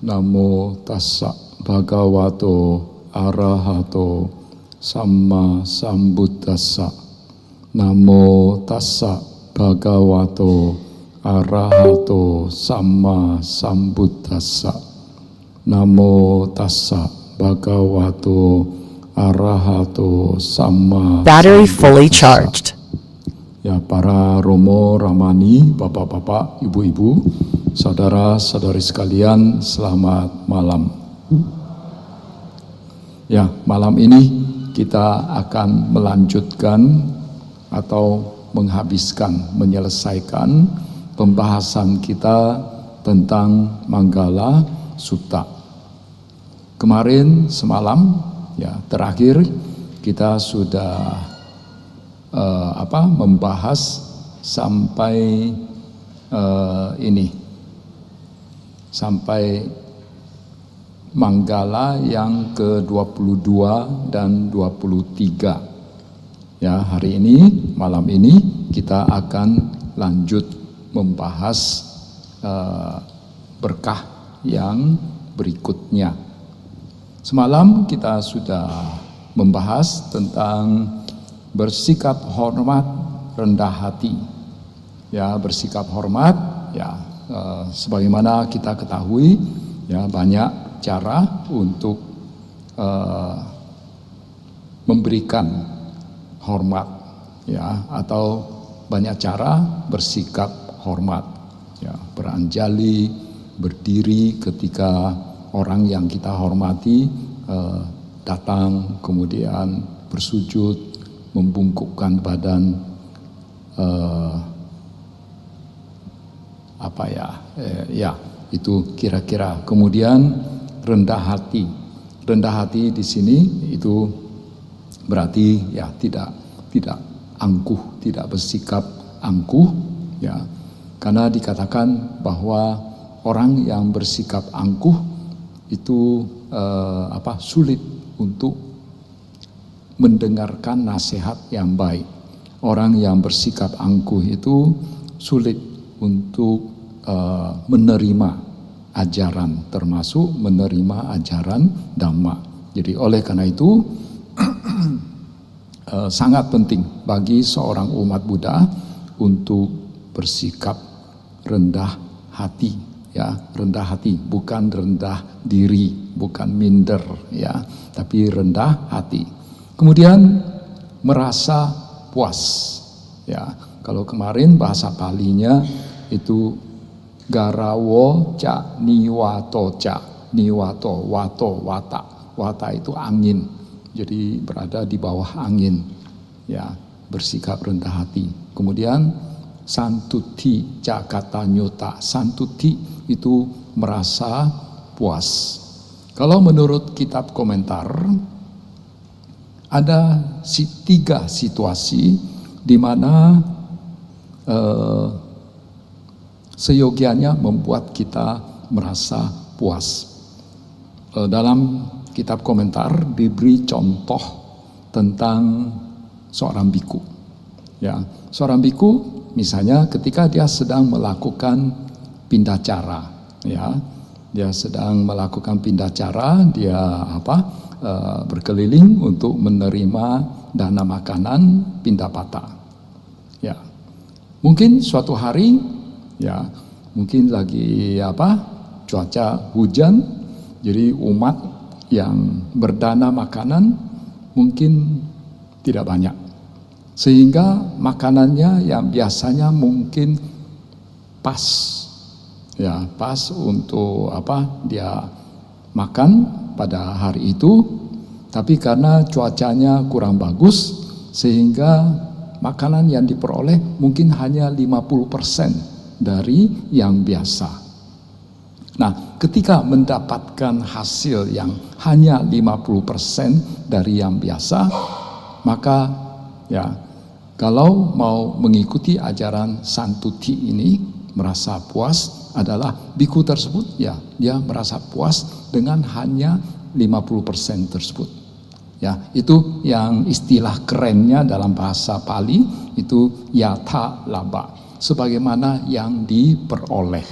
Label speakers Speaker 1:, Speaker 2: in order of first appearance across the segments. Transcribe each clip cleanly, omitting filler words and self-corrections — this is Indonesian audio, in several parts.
Speaker 1: Namo tassa bhagavato arahato samma sambuddhassa. Namo tassa bhagavato arahato samma sambuddhassa. Namo tassa bhagavato arahato samma
Speaker 2: Battery fully
Speaker 1: sambuddhassa.
Speaker 2: charged.
Speaker 1: Ya, para Romo, Ramani, Bapak-bapak, Ibu-ibu, saudara-saudari sekalian, selamat malam. Ya, malam ini kita akan melanjutkan atau menyelesaikan pembahasan kita tentang Manggala Sutta. Kemarin semalam, ya terakhir kita sudah membahas sampai sampai Manggala yang ke-22 dan 23. Ya, hari ini, malam ini kita akan lanjut membahas berkah yang berikutnya. Semalam kita sudah membahas tentang bersikap hormat, rendah hati. Ya, bersikap hormat, ya, sebagaimana kita ketahui, ya banyak cara untuk memberikan hormat, ya, atau banyak cara bersikap hormat. Ya, beranjali, berdiri ketika orang yang kita hormati datang, kemudian bersujud, membungkukkan badan, itu kira-kira. Kemudian rendah hati. Rendah hati di sini itu berarti ya tidak angkuh, tidak bersikap angkuh, ya. Karena dikatakan bahwa orang yang bersikap angkuh itu sulit untuk mendengarkan nasihat yang baik. Orang yang bersikap angkuh itu sulit untuk menerima ajaran, termasuk menerima ajaran Dhamma. Jadi oleh karena itu sangat penting bagi seorang umat Buddha untuk bersikap rendah hati, ya, rendah hati, bukan rendah diri, bukan minder, ya, tapi rendah hati. Kemudian merasa puas, ya. Kalau kemarin bahasa Palinya itu garawo ca niwato ca, niwato wato wata, wata itu angin, jadi berada di bawah angin, ya, bersikap rendah hati. Kemudian santuti ca kata nyota, santuti itu merasa puas. Kalau menurut kitab komentar ada 3 situasi di mana seyogianya membuat kita merasa puas. Dalam kitab komentar diberi contoh tentang seorang biku. Ya, seorang biku misalnya ketika dia sedang melakukan pindacara, ya, dia sedang melakukan pindacara, dia berkeliling untuk menerima dana makanan pindapata. Ya, mungkin suatu hari, ya, mungkin lagi cuaca hujan, jadi umat yang berdana makanan mungkin tidak banyak, sehingga makanannya yang biasanya mungkin pas, ya, pas untuk dia makan pada hari itu, tapi karena cuacanya kurang bagus sehingga makanan yang diperoleh mungkin hanya 50% dari yang biasa. Nah, ketika mendapatkan hasil yang hanya 50% dari yang biasa, maka ya kalau mau mengikuti ajaran santuti ini, merasa puas adalah biku tersebut, ya, dia merasa puas dengan hanya 50% tersebut. Ya, itu yang istilah kerennya dalam bahasa Pali itu yatha laba, sebagaimana yang diperoleh.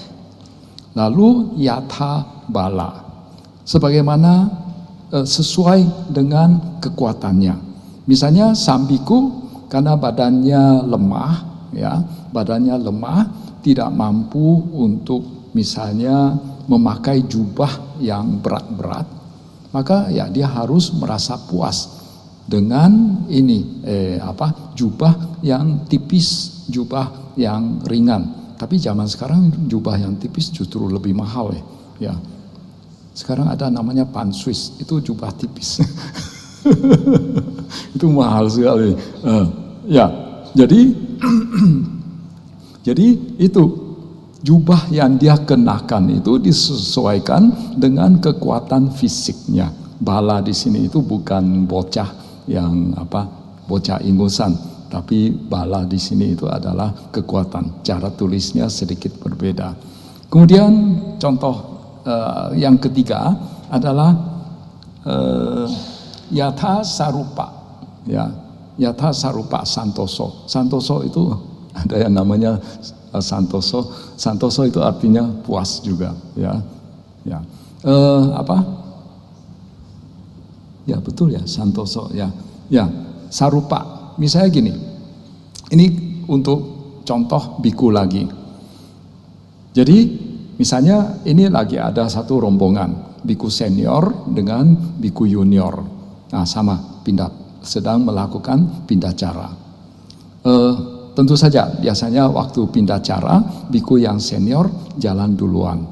Speaker 1: Lalu yatha bala. Sebagaimana sesuai dengan kekuatannya. Misalnya sang biku karena badannya lemah, ya, badannya lemah, tidak mampu untuk misalnya memakai jubah yang berat-berat, maka ya dia harus merasa puas dengan ini jubah yang tipis, jubah yang ringan. Tapi zaman sekarang jubah yang tipis justru lebih mahal ya. Sekarang ada namanya panswiss, itu jubah tipis. Itu mahal sekali. Ya, jadi itu jubah yang dia kenakan itu disesuaikan dengan kekuatan fisiknya. Bala di sini itu bukan bocah yang bocah ingusan, tapi bala di sini itu adalah kekuatan. Cara tulisnya sedikit berbeda. Kemudian contoh yang ketiga adalah yatha sarupa, ya, yatha sarupa santoso. Santoso itu ada yang namanya santoso. Santoso itu artinya puas juga, ya. Ya betul ya, santoso ya. Ya, sarupa. Misalnya gini. Ini untuk contoh biku lagi. Jadi misalnya ini lagi ada satu rombongan biku senior dengan biku junior. Nah, sama sedang melakukan pindah cara. Tentu saja biasanya waktu pindah cara biku yang senior jalan duluan.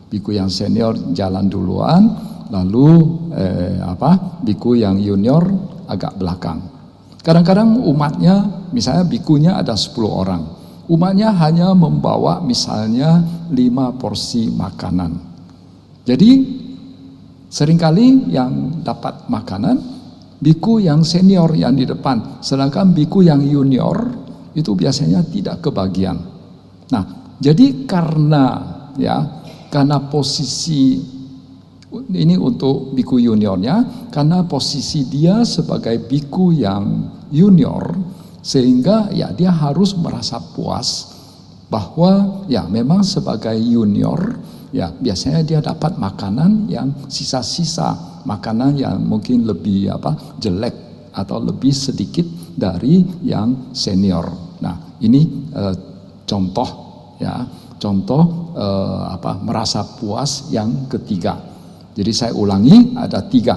Speaker 1: Biku yang senior jalan duluan, lalu biku yang junior agak belakang. Kadang-kadang umatnya, misalnya bikunya ada 10 orang. Umatnya hanya membawa misalnya 5 porsi makanan. Jadi seringkali yang dapat makanan biku yang senior yang di depan, sedangkan biku yang junior itu biasanya tidak kebagian. Nah, jadi karena posisi ini untuk biku juniornya, karena posisi dia sebagai biku yang junior, sehingga ya dia harus merasa puas bahwa ya memang sebagai junior ya biasanya dia dapat makanan yang sisa-sisa, makanan yang mungkin lebih jelek atau lebih sedikit dari yang senior. Nah, ini contoh merasa puas yang ketiga. Jadi saya ulangi, ada tiga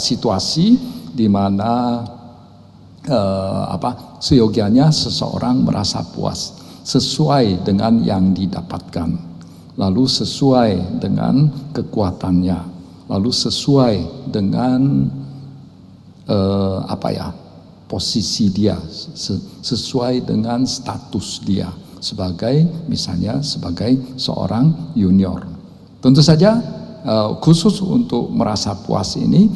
Speaker 1: situasi di mana seyogianya seseorang merasa puas sesuai dengan yang didapatkan, lalu sesuai dengan kekuatannya, lalu sesuai dengan posisi dia, sesuai dengan status dia misalnya sebagai seorang junior. Tentu saja khusus untuk merasa puas ini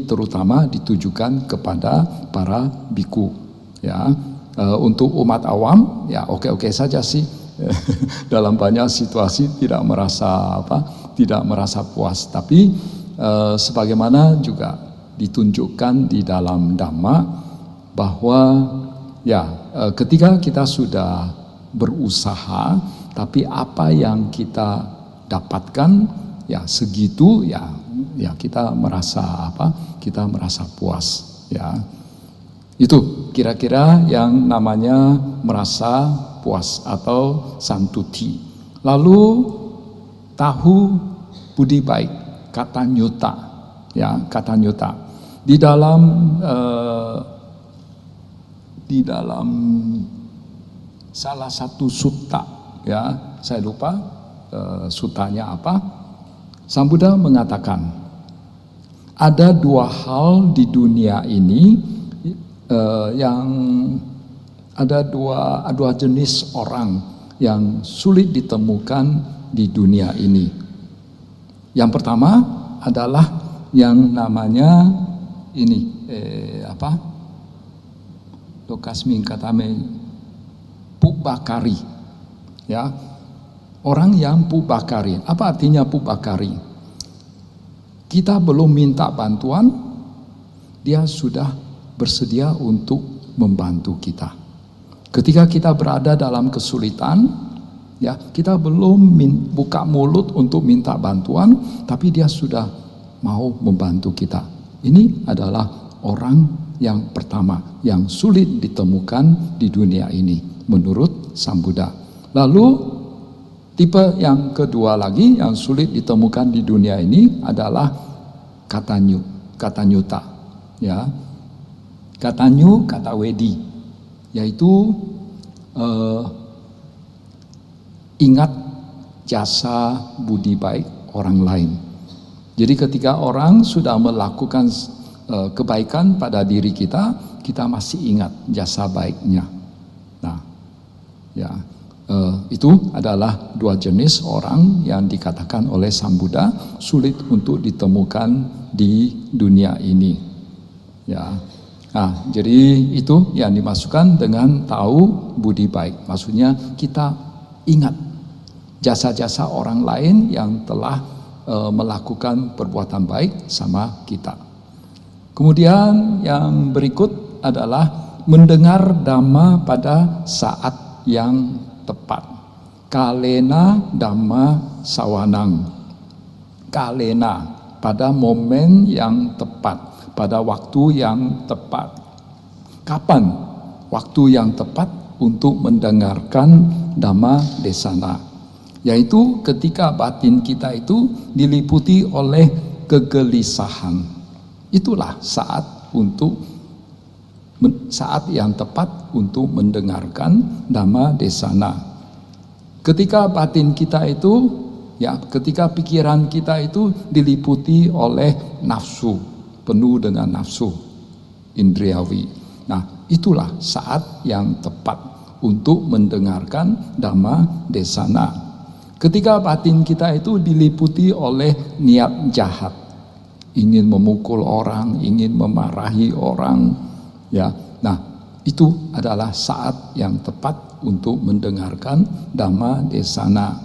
Speaker 1: terutama ditujukan kepada para biku, ya. Untuk umat awam ya oke-oke saja sih. Dalam banyak situasi tidak merasa puas, tapi sebagaimana juga ditunjukkan di dalam Dhamma bahwa ya ketika kita sudah berusaha tapi apa yang kita dapatkan ya segitu ya kita merasa puas, ya. Itu kira-kira yang namanya merasa puas atau santuti. Lalu tahu budi baik, kata nyuta, ya, kata nyuta. Di dalam salah satu sutta, ya, saya lupa sutanya apa. Sang Buddha mengatakan ada 2 hal di dunia ini yang ada dua jenis orang yang sulit ditemukan di dunia ini. Yang pertama adalah yang namanya ini lokasmin katame pubakari, ya, orang yang pubakari. Apa artinya pubakari? Kita belum minta bantuan, dia sudah bersedia untuk membantu kita. Ketika kita berada dalam kesulitan, Ya, kita belum buka mulut untuk minta bantuan, tapi dia sudah mau membantu kita. Ini adalah orang yang pertama yang sulit ditemukan di dunia ini menurut Sang Buddha. Lalu tipe yang kedua lagi yang sulit ditemukan di dunia ini adalah katanyuta. Ya, katanyu, kata wedi, yaitu ingat jasa budi baik orang lain. Jadi ketika orang sudah melakukan kebaikan pada diri kita, kita masih ingat jasa baiknya. Nah, ya, itu adalah dua jenis orang yang dikatakan oleh Sang Buddha sulit untuk ditemukan di dunia ini. Ya, nah, jadi itu yang dimasukkan dengan tahu budi baik. Maksudnya kita ingat jasa-jasa orang lain yang telah melakukan perbuatan baik sama kita. Kemudian yang berikut adalah mendengar dhamma pada saat yang tepat. Kalena dhamma sawanang. Kalena, pada momen yang tepat, pada waktu yang tepat. Kapan waktu yang tepat untuk mendengarkan dhamma desana? Yaitu ketika batin kita itu diliputi oleh kegelisahan. Itulah saat yang tepat untuk mendengarkan dhamma desana. Ketika batin kita itu, ya, ketika pikiran kita itu diliputi oleh nafsu, penuh dengan nafsu indriawi. Nah, itulah saat yang tepat untuk mendengarkan dhamma desana. Ketika batin kita itu diliputi oleh niat jahat, ingin memukul orang, ingin memarahi orang, ya. Nah, itu adalah saat yang tepat untuk mendengarkan dhamma desana.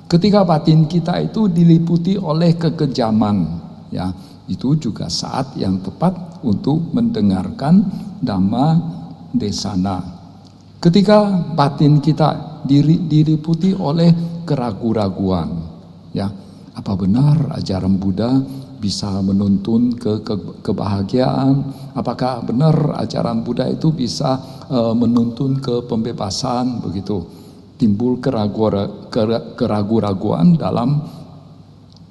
Speaker 1: Ketika batin kita itu diliputi oleh kekejaman, ya, itu juga saat yang tepat untuk mendengarkan dhamma desana. Ketika batin kita diliputi oleh keraguan-raguan, ya, apa benar ajaran Buddha bisa menuntun kebahagiaan? Apakah benar ajaran Buddha itu bisa menuntun ke pembebasan? Begitu timbul keraguan-raguan dalam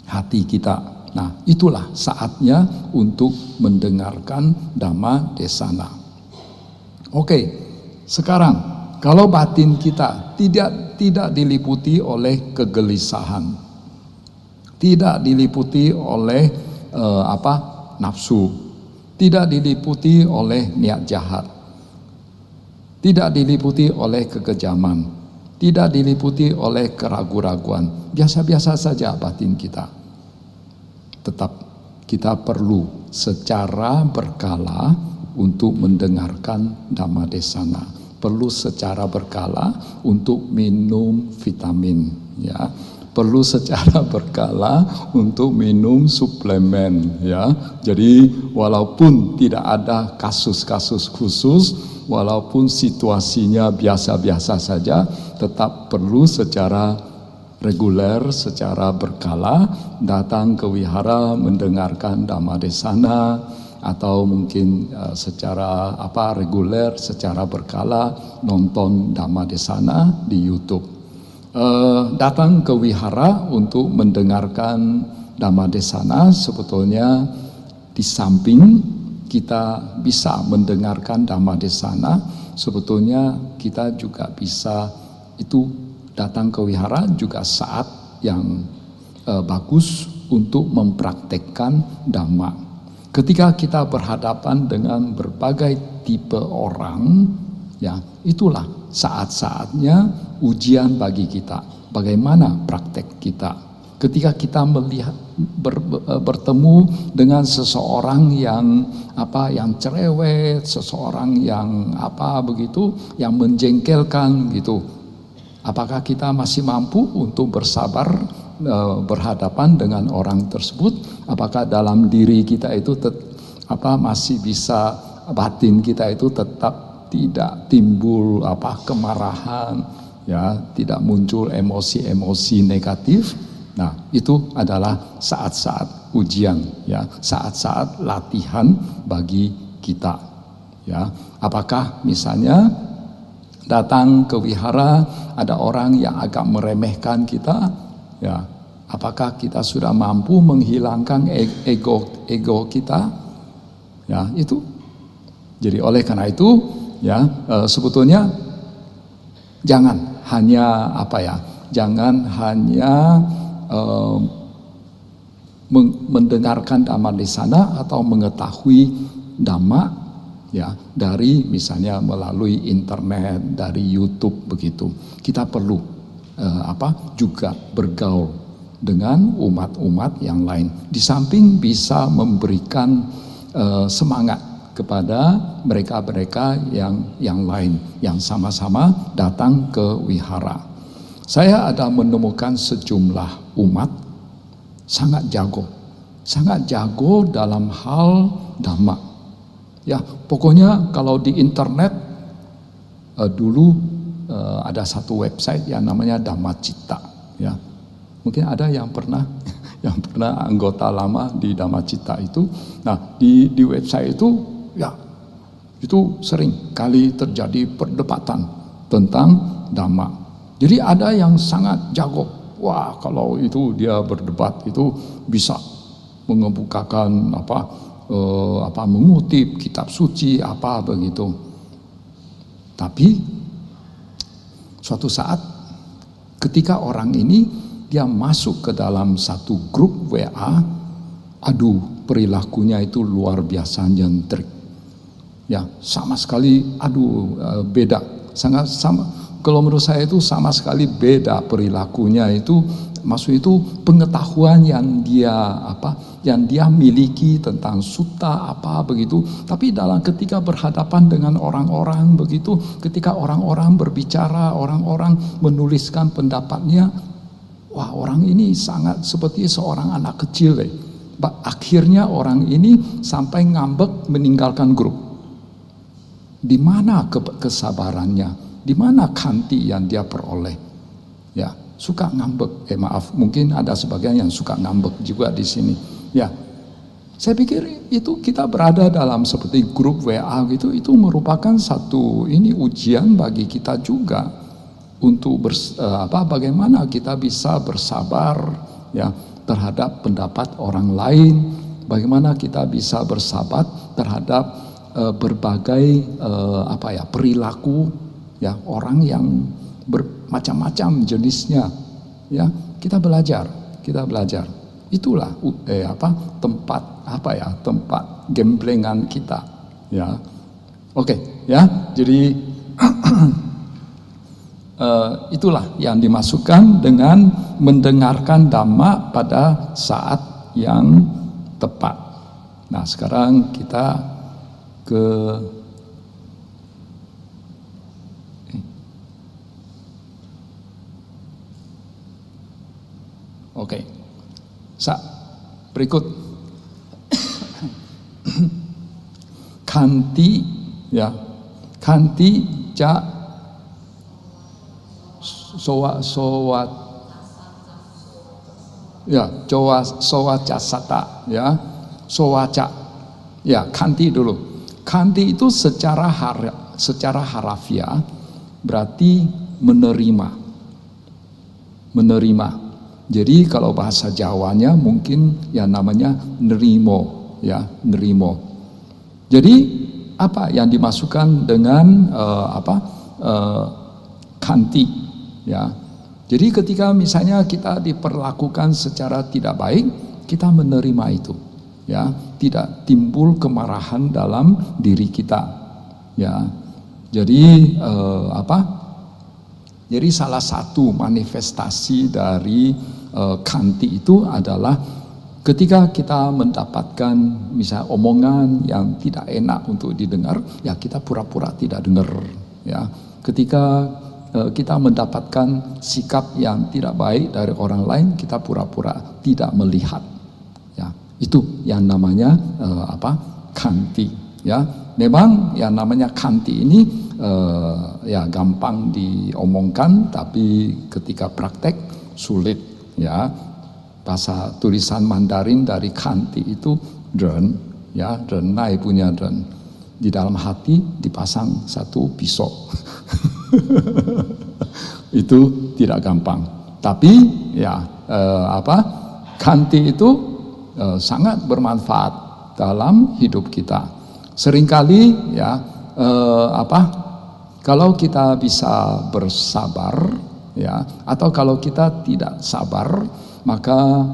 Speaker 1: hati kita. Nah, itulah saatnya untuk mendengarkan dhamma desana. Oke, sekarang kalau batin kita tidak diliputi oleh kegelisahan, tidak diliputi oleh nafsu, tidak diliputi oleh niat jahat, tidak diliputi oleh kekejaman, tidak diliputi oleh keraguan-raguan, biasa-biasa saja batin kita. Tetap kita perlu secara berkala untuk mendengarkan dhamma desana. Perlu secara berkala untuk minum vitamin, ya. Perlu secara berkala untuk minum suplemen, ya. Jadi walaupun tidak ada kasus-kasus khusus, walaupun situasinya biasa-biasa saja, tetap perlu secara reguler, secara berkala datang ke wihara mendengarkan dhamma desana, atau mungkin secara reguler, secara berkala nonton dhamma desana di YouTube. Datang ke wihara untuk mendengarkan dhamma desana sebetulnya di samping kita bisa mendengarkan dhamma desana, sebetulnya kita juga bisa itu datang ke wihara juga saat yang bagus untuk mempraktekkan dhamma. Ketika kita berhadapan dengan berbagai tipe orang, ya, itulah saat-saatnya ujian bagi kita. Bagaimana praktek kita? Ketika kita melihat bertemu dengan seseorang yang cerewet, seseorang yang yang menjengkelkan gitu. Apakah kita masih mampu untuk bersabar berhadapan dengan orang tersebut? Apakah dalam diri kita itu masih bisa, batin kita itu tetap tidak timbul kemarahan, ya, tidak muncul emosi-emosi negatif. Nah, itu adalah saat-saat ujian, ya, saat-saat latihan bagi kita, ya. Apakah misalnya datang ke wihara ada orang yang agak meremehkan kita, ya, apakah kita sudah mampu menghilangkan ego kita, ya, itu. Jadi oleh karena itu, ya, sebetulnya jangan hanya jangan hanya mendengarkan dhamma di sana atau mengetahui dhamma, ya, dari misalnya melalui internet, dari YouTube begitu. Kita perlu juga bergaul dengan umat-umat yang lain. Di samping bisa memberikan semangat kepada mereka-mereka yang lain yang sama-sama datang ke wihara. Saya ada menemukan sejumlah umat sangat jago dalam hal dhamma. Ya, pokoknya kalau di internet dulu ada satu website yang namanya Dhammacita, ya. Mungkin ada yang pernah anggota lama di Dhammacita itu. Nah, di website itu, ya, itu sering kali terjadi perdebatan tentang dhamma. Jadi ada yang sangat jago. Wah, kalau itu dia berdebat itu bisa mengemukakan mengutip kitab suci apa begitu. Tapi suatu saat ketika orang ini dia masuk ke dalam satu grup WA, perilakunya itu luar biasa nyentrik. Ya, sama sekali beda. Sangat sama. Kalau menurut saya itu sama sekali beda perilakunya itu. Maksud itu pengetahuan yang dia miliki tentang sutta apa begitu. Tapi ketika berhadapan dengan orang-orang begitu, ketika orang-orang berbicara, orang-orang menuliskan pendapatnya, wah, orang ini sangat seperti seorang anak kecil. Akhirnya orang ini sampai ngambek meninggalkan grup. Di mana kesabarannya? Di mana khanti yang dia peroleh? Ya, suka ngambek. Mungkin ada sebagian yang suka ngambek juga di sini. Ya, saya pikir itu kita berada dalam seperti grup WA gitu, itu merupakan satu ujian bagi kita juga untuk bagaimana kita bisa bersabar, ya, terhadap pendapat orang lain, bagaimana kita bisa bersabar terhadap berbagai perilaku, ya, orang yang bermacam-macam jenisnya, ya. Kita belajar. Itulah tempat gemblengan kita, ya. Oke, ya. Jadi itulah yang dimasukkan dengan mendengarkan dhamma pada saat yang tepat. Nah, sekarang kita berikut khanti, ya, khanti ja sowacasata, ya, sowaca, ya, khanti dulu. Khanti itu secara harafiah berarti menerima. Jadi kalau bahasa Jawanya mungkin yang namanya nerimo, ya, nerimo. Jadi apa yang dimasukkan dengan khanti, ya. Jadi ketika misalnya kita diperlakukan secara tidak baik, kita menerima itu, ya, tidak timbul kemarahan dalam diri kita, ya. Jadi Jadi salah satu manifestasi dari khanti itu adalah ketika kita mendapatkan misalnya omongan yang tidak enak untuk didengar, ya kita pura-pura tidak dengar, ya. Ketika kita mendapatkan sikap yang tidak baik dari orang lain, kita pura-pura tidak melihat, ya. Itu yang namanya khanti, ya. memang yang namanya kanti ini ya gampang diomongkan, tapi ketika praktek sulit ya. Bahasa tulisan Mandarin dari kanti itu ren, ya renai punya ren. Di dalam hati dipasang satu pisau. Itu tidak gampang. Tapi ya kanti itu sangat bermanfaat dalam hidup kita. Seringkali ya kalau kita bisa bersabar ya, atau kalau kita tidak sabar, maka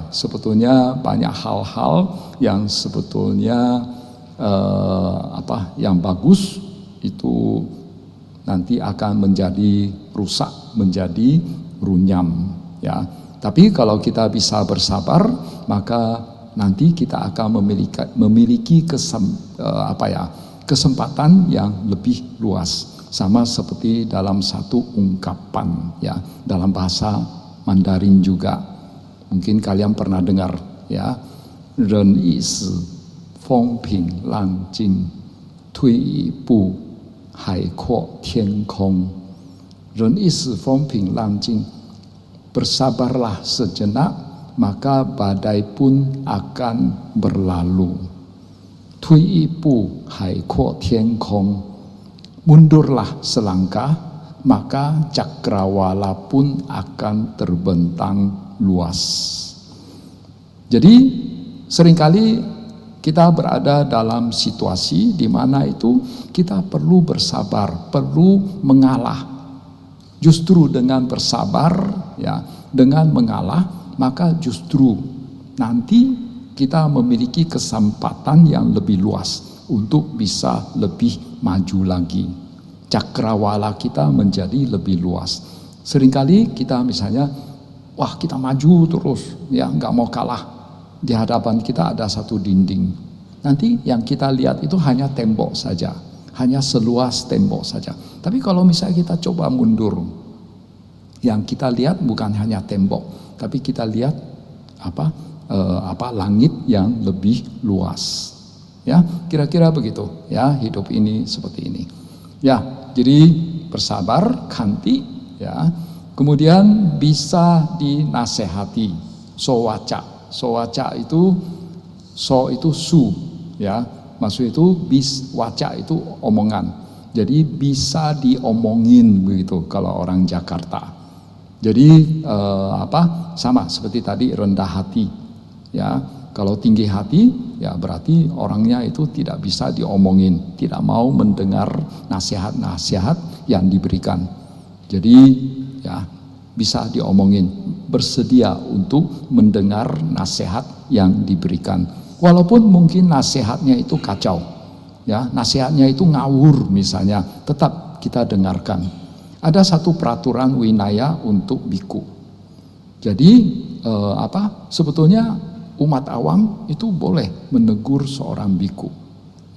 Speaker 1: sebetulnya banyak hal-hal yang sebetulnya yang bagus itu nanti akan menjadi rusak, menjadi runyam ya. Tapi kalau kita bisa bersabar, maka nanti kita akan memiliki kesempatan yang lebih luas. Sama seperti dalam satu ungkapan ya, dalam bahasa Mandarin juga. Mungkin kalian pernah dengar ya. Ren yi shi feng ping lang jing, tui yi bu hai kuo tian kong. Ren yi shi feng ping lang jing. Bersabarlah sejenak, maka badai pun akan berlalu. Tui yi bu hai kuo tian kong. Mundurlah selangkah, maka cakrawala pun akan terbentang luas. Jadi seringkali kita berada dalam situasi di mana itu kita perlu bersabar, perlu mengalah. Justru dengan bersabar ya, dengan mengalah, maka justru nanti kita memiliki kesempatan yang lebih luas untuk bisa lebih maju lagi. Cakrawala kita menjadi lebih luas. Seringkali kita misalnya, wah kita maju terus, ya nggak mau kalah. Di hadapan kita ada satu dinding. Nanti yang kita lihat itu hanya tembok saja, hanya seluas tembok saja. Tapi kalau misalnya kita coba mundur, yang kita lihat bukan hanya tembok, tapi kita lihat langit yang lebih luas. Ya, kira-kira begitu. Ya, hidup ini seperti ini. Ya, jadi bersabar, kanti, ya. Kemudian bisa dinasehati, sowaca. Sowaca itu su, ya. Maksud itu waca itu omongan. Jadi bisa diomongin begitu kalau orang Jakarta. Jadi sama seperti tadi rendah hati, ya. Kalau tinggi hati, ya berarti orangnya itu tidak bisa diomongin, tidak mau mendengar nasihat-nasihat yang diberikan. Jadi ya bisa diomongin, bersedia untuk mendengar nasihat yang diberikan. Walaupun mungkin nasihatnya itu kacau, ya nasihatnya itu ngawur misalnya, tetap kita dengarkan. Ada satu peraturan winaya untuk biku. Jadi sebetulnya umat awam itu boleh menegur seorang biku.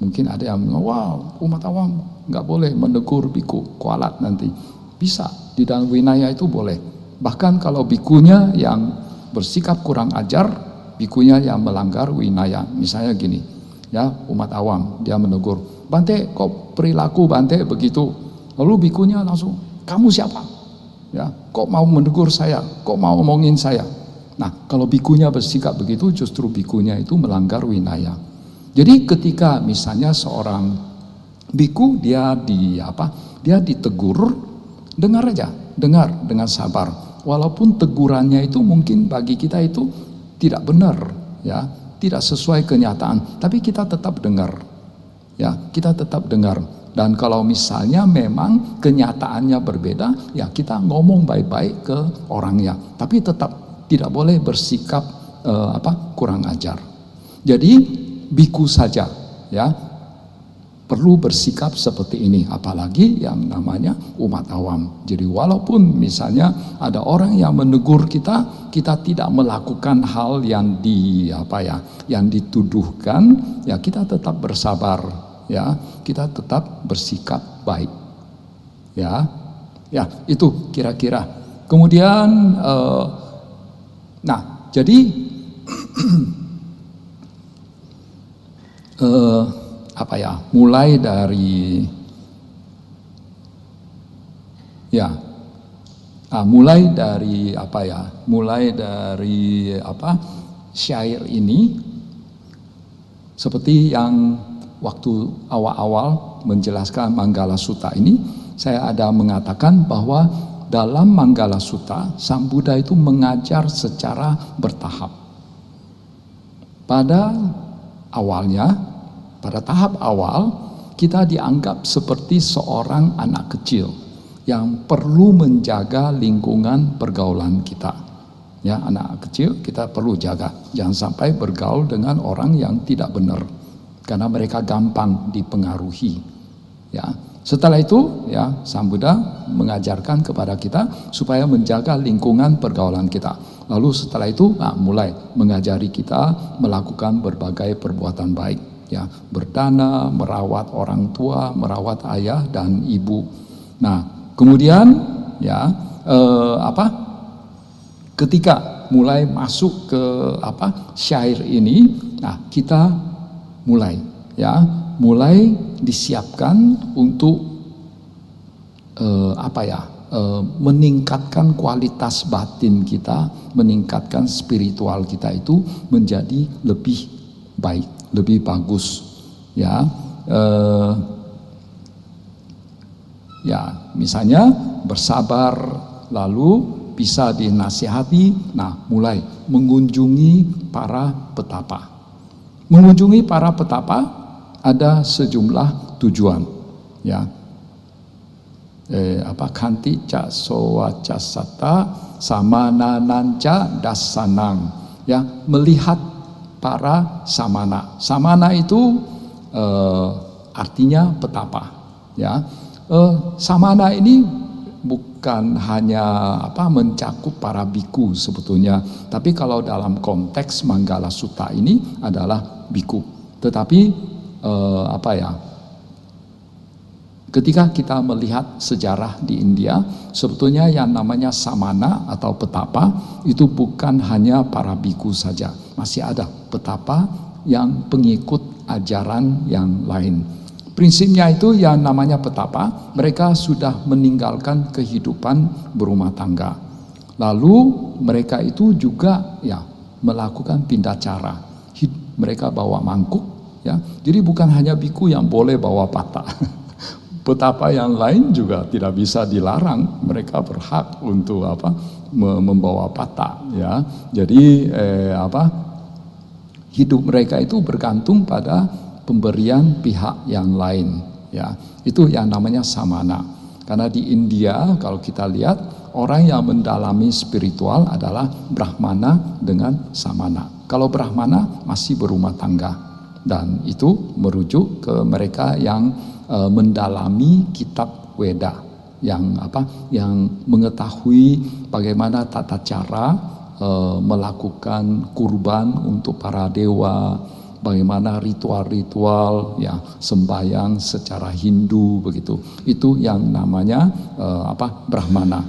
Speaker 1: Mungkin ada yang bilang, wah umat awam nggak boleh menegur biku, kualat nanti. Bisa, di dalam winaya itu boleh. Bahkan kalau bikunya yang bersikap kurang ajar, bikunya yang melanggar winaya. Misalnya gini, ya umat awam dia menegur, Bante kok perilaku Bante begitu. Lalu bikunya langsung, kamu siapa? Ya, kok mau menegur saya? Kok mau ngomongin saya? Nah, kalau bikunya bersikap begitu, justru bikunya itu melanggar winaya. Jadi ketika misalnya seorang biku dia ditegur, dengar aja, dengar dengan sabar. Walaupun tegurannya itu mungkin bagi kita itu tidak benar, ya, tidak sesuai kenyataan, tapi kita tetap dengar. Ya, kita tetap dengar. Dan kalau misalnya memang kenyataannya berbeda, ya kita ngomong baik-baik ke orangnya, tapi tetap tidak boleh bersikap kurang ajar. Jadi biku saja ya perlu bersikap seperti ini, apalagi yang namanya umat awam. Jadi walaupun misalnya ada orang yang menegur kita, kita tidak melakukan hal yang yang dituduhkan, ya kita tetap bersabar, ya kita tetap bersikap baik, ya itu kira-kira. Kemudian jadi mulai dari syair ini, seperti yang waktu awal-awal menjelaskan Manggala Sutta ini, saya ada mengatakan bahwa dalam Manggala Sutta, Sang Buddha itu mengajar secara bertahap. Pada tahap awal, kita dianggap seperti seorang anak kecil yang perlu menjaga lingkungan pergaulan kita. Ya, anak kecil kita perlu jaga, jangan sampai bergaul dengan orang yang tidak benar, karena mereka gampang dipengaruhi. Ya, setelah itu ya Sang Buddha mengajarkan kepada kita supaya menjaga lingkungan pergaulan kita. Lalu setelah itu mulai mengajari kita melakukan berbagai perbuatan baik, ya, berdana, merawat orang tua, merawat ayah dan ibu. Nah, kemudian ya ketika mulai masuk ke syair ini, kita mulai disiapkan untuk meningkatkan kualitas batin kita, meningkatkan spiritual kita itu menjadi lebih baik, lebih bagus, ya. Misalnya bersabar, lalu bisa dinasihati. Mulai mengunjungi para petapa. Mengunjungi para petapa ada sejumlah tujuan, ya. Kanti ca sowaca sata samanananca dasanang, ya, melihat para samana. Samana itu artinya petapa, ya. Samana ini bukan hanya mencakup para biku sebetulnya, tapi kalau dalam konteks Manggala Sutta ini adalah biku. Tetapi ketika kita melihat sejarah di India, sebetulnya yang namanya samana atau petapa itu bukan hanya para biku saja, masih ada petapa yang pengikut ajaran yang lain. Prinsipnya itu yang namanya petapa, mereka sudah meninggalkan kehidupan berumah tangga. Lalu mereka itu juga melakukan pindacara. Mereka bawa mangkuk, ya. Jadi bukan hanya biku yang boleh bawa pata. Petapa yang lain juga tidak bisa dilarang, mereka berhak untuk membawa pata, ya. Jadi hidup mereka itu bergantung pada pemberian pihak yang lain, ya. Itu yang namanya samana. Karena di India kalau kita lihat, orang yang mendalami spiritual adalah brahmana dengan samana. Kalau brahmana masih berumah tangga, dan itu merujuk ke mereka yang mendalami kitab Weda, yang mengetahui bagaimana tata cara melakukan kurban untuk para dewa, bagaimana ritual-ritual, ya, sembahyang secara Hindu begitu. Itu yang namanya brahmana.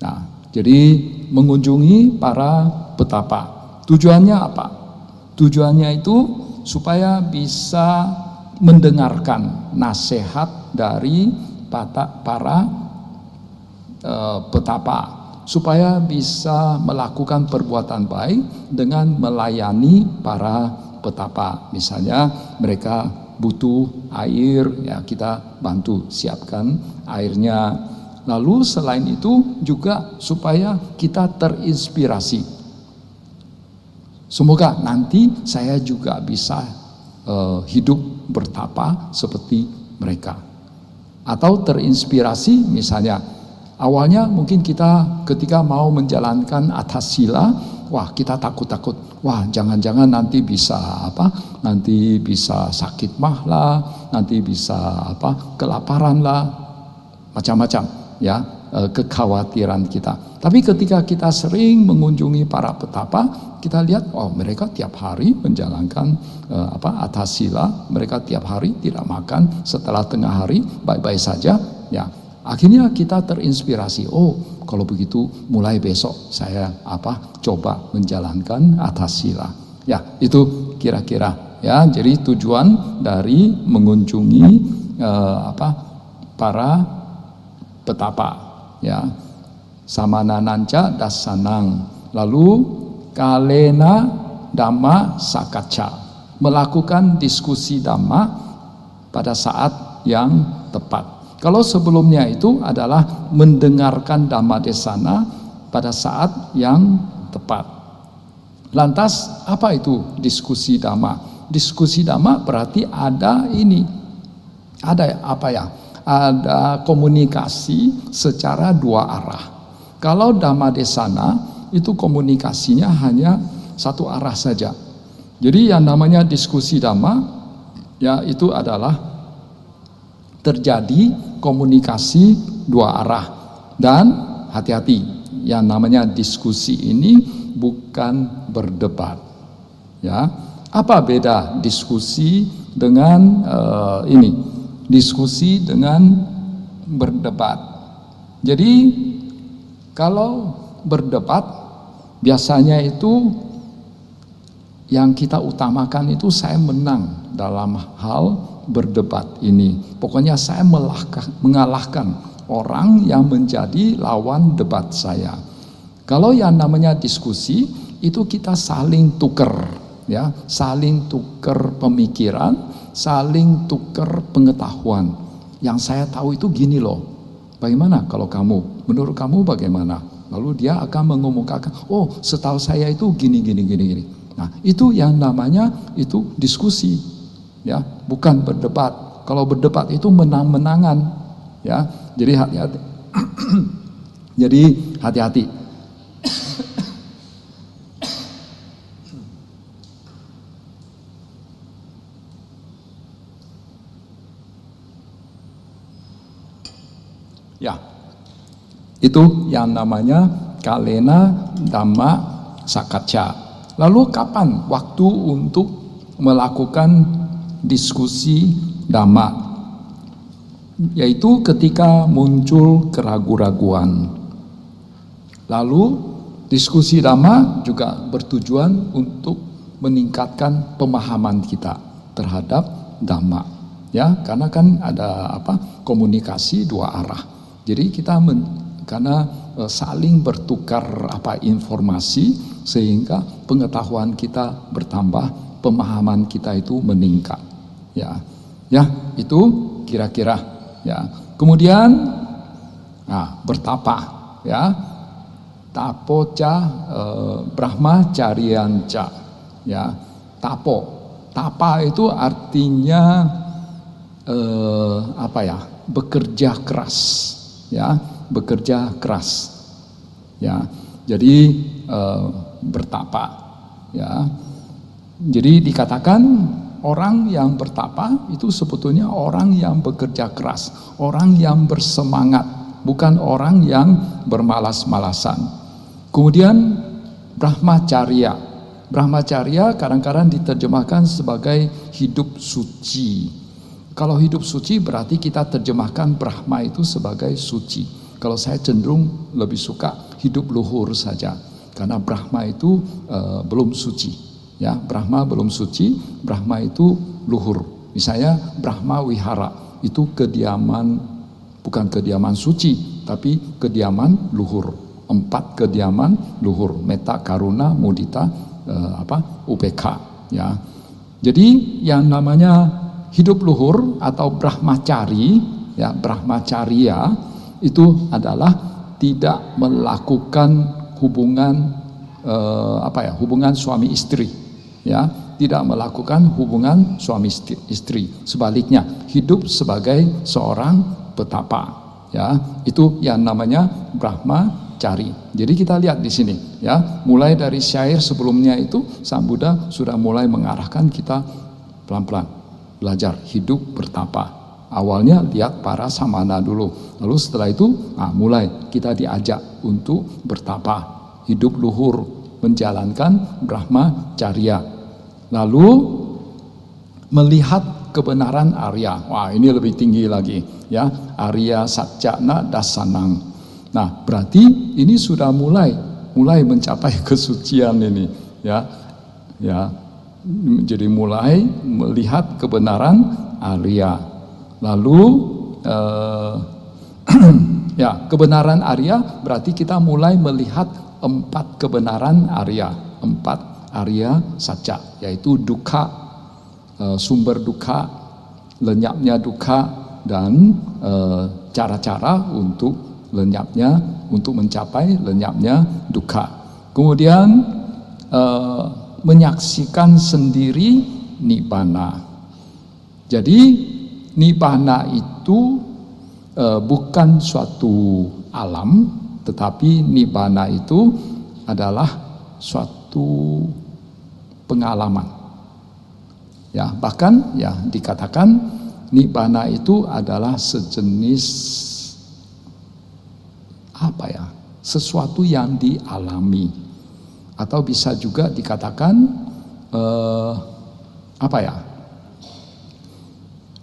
Speaker 1: Nah, jadi mengunjungi para petapa. Tujuannya apa? Tujuannya itu supaya bisa mendengarkan nasihat dari para petapa, supaya bisa melakukan perbuatan baik dengan melayani para petapa. Misalnya mereka butuh air, ya, kita bantu siapkan airnya. Lalu selain itu juga supaya kita terinspirasi. Semoga nanti saya juga bisa hidup bertapa seperti mereka. Atau terinspirasi, misalnya awalnya mungkin kita ketika mau menjalankan atas sila, wah kita takut-takut, wah jangan-jangan nanti bisa nanti bisa sakit mah lah, nanti bisa kelaparan lah, macam-macam, ya, kekhawatiran kita. Tapi ketika kita sering mengunjungi para petapa, kita lihat, oh mereka tiap hari menjalankan atas sila, mereka tiap hari tidak makan, setelah tengah hari baik-baik saja, ya. Akhirnya kita terinspirasi, oh kalau begitu mulai besok saya coba menjalankan atas sila. Ya, itu kira-kira ya. Jadi tujuan dari mengunjungi para petapa, ya. Samanananca dasanang. Lalu kalena dhamma sakaca, melakukan diskusi dhamma pada saat yang tepat. Kalau sebelumnya itu adalah mendengarkan dhamma desana pada saat yang tepat. Lantas apa itu diskusi dhamma? Diskusi dhamma berarti ada ini, ada apa ya? Ada komunikasi secara dua arah. Kalau dhamma desana itu komunikasinya hanya satu arah saja. Jadi yang namanya diskusi dhamma, ya itu adalah terjadi komunikasi dua arah. Dan hati-hati, yang namanya diskusi ini bukan berdebat. Ya, apa beda diskusi dengan ini? Diskusi dengan berdebat. Jadi kalau berdebat biasanya itu yang kita utamakan itu saya menang dalam hal berdebat ini. Pokoknya saya mengalahkan orang yang menjadi lawan debat saya. Kalau yang namanya diskusi itu kita saling tuker, ya, saling tuker pemikiran, saling tuker pengetahuan. Yang saya tahu itu gini loh. Bagaimana kalau kamu? Menurut kamu bagaimana? Lalu dia akan mengemukakan, oh setahu saya itu gini. Nah itu yang namanya itu diskusi, ya, bukan berdebat. Kalau berdebat itu menang-menangan, ya. Jadi hati-hati. Jadi hati-hati. Ya, itu yang namanya kalena dhamma sakaca. Lalu kapan waktu untuk melakukan diskusi dhamma? Yaitu ketika muncul keraguan-raguan. Lalu diskusi dhamma juga bertujuan untuk meningkatkan pemahaman kita terhadap dhamma. Ya, karena kan ada komunikasi dua arah. Jadi kita karena saling bertukar informasi sehingga pengetahuan kita bertambah, pemahaman kita itu meningkat. Ya, itu kira-kira. Ya, kemudian bertapa. Ya, tapoca brahmacarianca. Ya, tapa itu artinya bekerja keras. Ya, bekerja keras, ya. Jadi bertapa, ya. Jadi dikatakan orang yang bertapa itu sebetulnya orang yang bekerja keras, orang yang bersemangat, bukan orang yang bermalas-malasan. Kemudian brahmacharya, brahmacharya kadang-kadang diterjemahkan sebagai hidup suci. Kalau hidup suci berarti kita terjemahkan Brahma itu sebagai suci. Kalau saya cenderung lebih suka hidup luhur saja, karena Brahma itu belum suci. Ya, Brahma belum suci, Brahma itu luhur. Misalnya Brahma Wihara itu kediaman, bukan kediaman suci, tapi kediaman luhur. 4 kediaman luhur, metta, karuna, mudita, upekha. Ya, jadi yang namanya hidup luhur atau brahmacari, ya, brahmacharya itu adalah tidak melakukan hubungan hubungan suami istri, ya, tidak melakukan hubungan suami istri. Sebaliknya hidup sebagai seorang petapa, ya, itu yang namanya brahmacari. Jadi kita lihat di sini, ya, mulai dari syair sebelumnya itu Sang Buddha sudah mulai mengarahkan kita pelan-pelan belajar hidup bertapa. Awalnya lihat para samana dulu, lalu setelah itu mulai kita diajak untuk bertapa, hidup luhur, menjalankan brahmacharya. Lalu melihat kebenaran Arya. Wah, ini lebih tinggi lagi, ya, Arya Satjana Dasanang. Nah, berarti ini sudah mulai mencapai kesucian ini, ya. Jadi mulai melihat kebenaran Arya. Lalu ya, kebenaran Arya berarti kita mulai melihat 4 kebenaran Arya, 4 Arya Satya, yaitu dukkha, sumber dukkha, lenyapnya dukkha, dan cara-cara untuk lenyapnya, untuk mencapai lenyapnya dukkha. Kemudian menyaksikan sendiri nibbana. Jadi nibbana itu bukan suatu alam, tetapi nibbana itu adalah suatu pengalaman. Ya, bahkan ya dikatakan nibbana itu adalah sejenis sesuatu yang dialami. Atau bisa juga dikatakan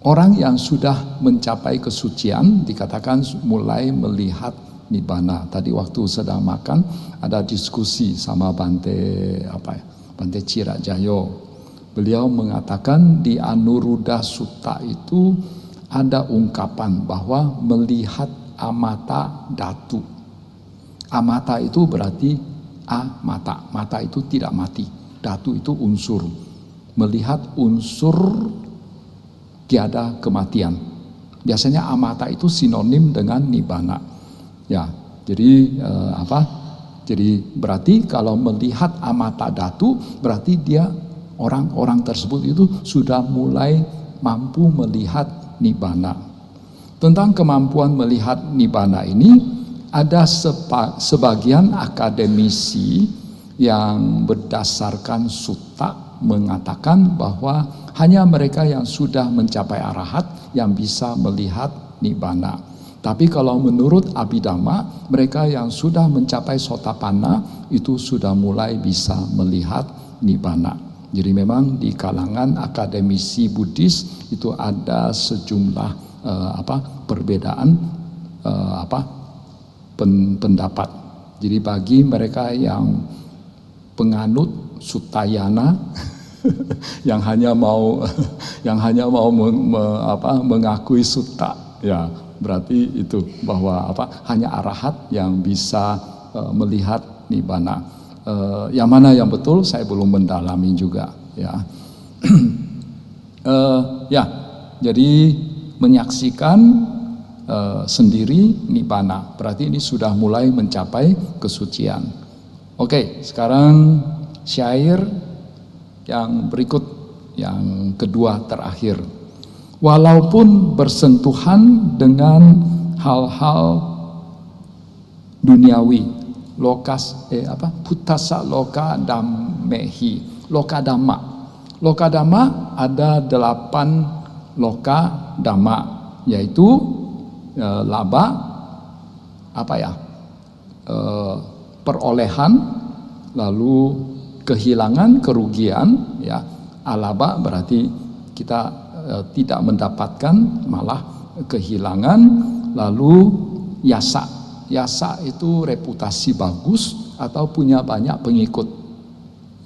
Speaker 1: orang yang sudah mencapai kesucian dikatakan mulai melihat nibbana. Tadi waktu sedang makan ada diskusi sama Bante Chirajayo. Beliau mengatakan di Anuruddha Sutta itu ada ungkapan bahwa melihat amata dhatu. Amata itu berarti mata. Mata itu tidak mati. Dhatu itu unsur. Melihat unsur tiada kematian. Biasanya amata itu sinonim dengan nibbana. Ya, jadi Jadi berarti kalau melihat amata dhatu berarti dia orang-orang tersebut itu sudah mulai mampu melihat nibbana. Tentang kemampuan melihat nibbana ini ada sebagian akademisi yang berdasarkan sutta mengatakan bahwa hanya mereka yang sudah mencapai arahat yang bisa melihat nibbana. Tapi kalau menurut Abhidhamma, mereka yang sudah mencapai sotapanna itu sudah mulai bisa melihat nibbana. Jadi memang di kalangan akademisi Buddhis itu ada sejumlah perbedaan pendapat. Jadi bagi mereka yang penganut Sutayana yang hanya mau mengakui sutta, ya berarti itu bahwa hanya arahat yang bisa melihat nibbana. Yang mana yang betul saya belum mendalami juga, ya. Jadi menyaksikan sendiri nibbana, berarti ini sudah mulai mencapai kesucian. Oke, sekarang syair yang berikut, yang kedua terakhir. Walaupun bersentuhan dengan hal-hal duniawi, puttasa loka dammehi, loka dhamma. Loka dhamma ada 8 loka dhamma, yaitu laba, perolehan, lalu kehilangan, kerugian, ya. Alaba berarti kita tidak mendapatkan, malah kehilangan. Lalu yasa, yasa itu reputasi bagus atau punya banyak pengikut,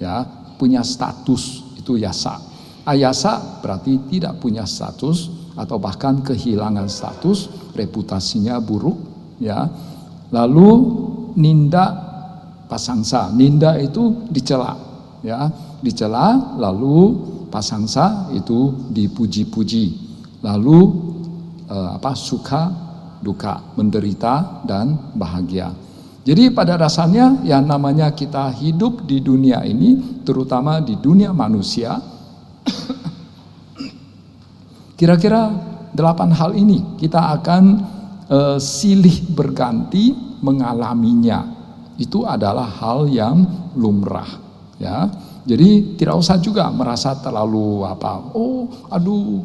Speaker 1: ya, punya status, itu yasa. Ayasa berarti tidak punya status atau bahkan kehilangan status, reputasinya buruk, ya. Lalu ninda pasangsa, ninda itu dicela, ya, dicela. Lalu pasangsa itu dipuji-puji. Lalu suka duka, menderita dan bahagia. Jadi pada dasarnya yang namanya kita hidup di dunia ini, terutama di dunia manusia, kira-kira 8 hal ini kita akan silih berganti mengalaminya. Itu adalah hal yang lumrah, ya. Jadi tidak usah juga merasa terlalu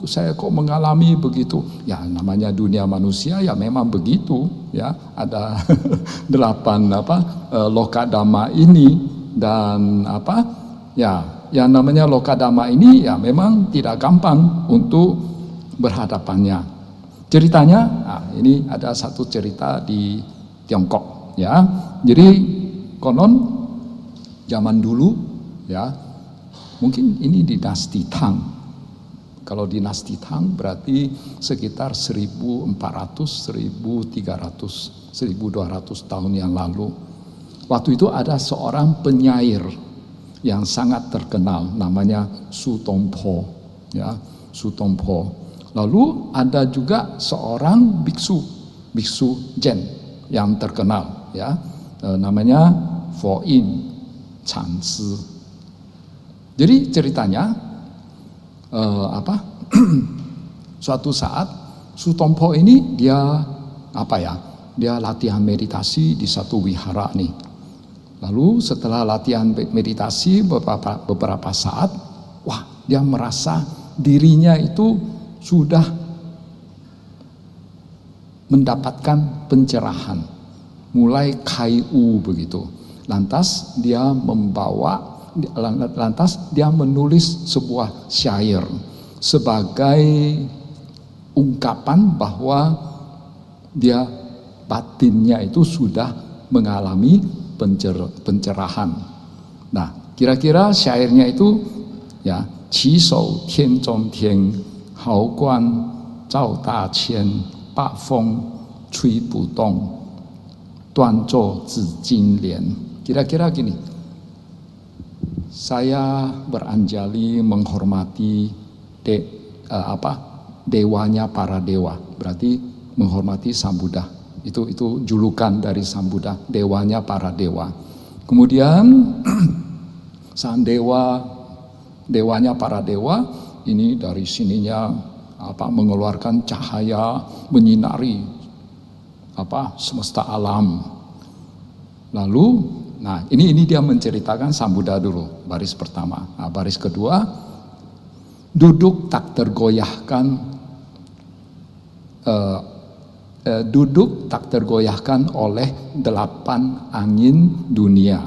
Speaker 1: saya kok mengalami begitu. Ya namanya dunia manusia ya memang begitu, ya. Ada 8 loka dhamma ini, dan yang namanya loka dhamma ini ya memang tidak gampang untuk berhadapannya. Ceritanya, ini ada satu cerita di Tiongkok, ya. Jadi konon zaman dulu, ya, Mungkin ini dinasti Tang. Kalau dinasti Tang berarti sekitar 1400, 1300, 1200 tahun yang lalu. Waktu itu ada seorang penyair yang sangat terkenal, namanya Su Tongpo, ya, Su Tongpo. Lalu ada juga seorang biksu Zen yang terkenal, ya, namanya Fo Yin Chan Si. Jadi ceritanya suatu saat Su Tongpo ini dia dia latihan meditasi di satu wihara nih. Lalu setelah latihan meditasi beberapa saat, dia merasa dirinya itu sudah mendapatkan pencerahan, mulai kai-u begitu. Lantas dia menulis sebuah syair sebagai ungkapan bahwa dia batinnya itu sudah mengalami pencerahan. Nah, kira-kira syairnya itu ya, qi shou tian zhong tian, hao guan zhao da qian, ba feng cui bu dong, duan zhou zi jin lian. Kira-kira gini, saya beranjali menghormati dewanya para dewa, berarti menghormati Sang Buddha. Itu julukan dari Sang Buddha, dewanya para dewa. Kemudian sang dewanya para dewa ini dari sininya mengeluarkan cahaya, menyinari semesta alam. Lalu ini dia menceritakan Sang Buddha dulu, baris pertama. Nah, baris kedua, duduk tak tergoyahkan oleh 8 angin dunia.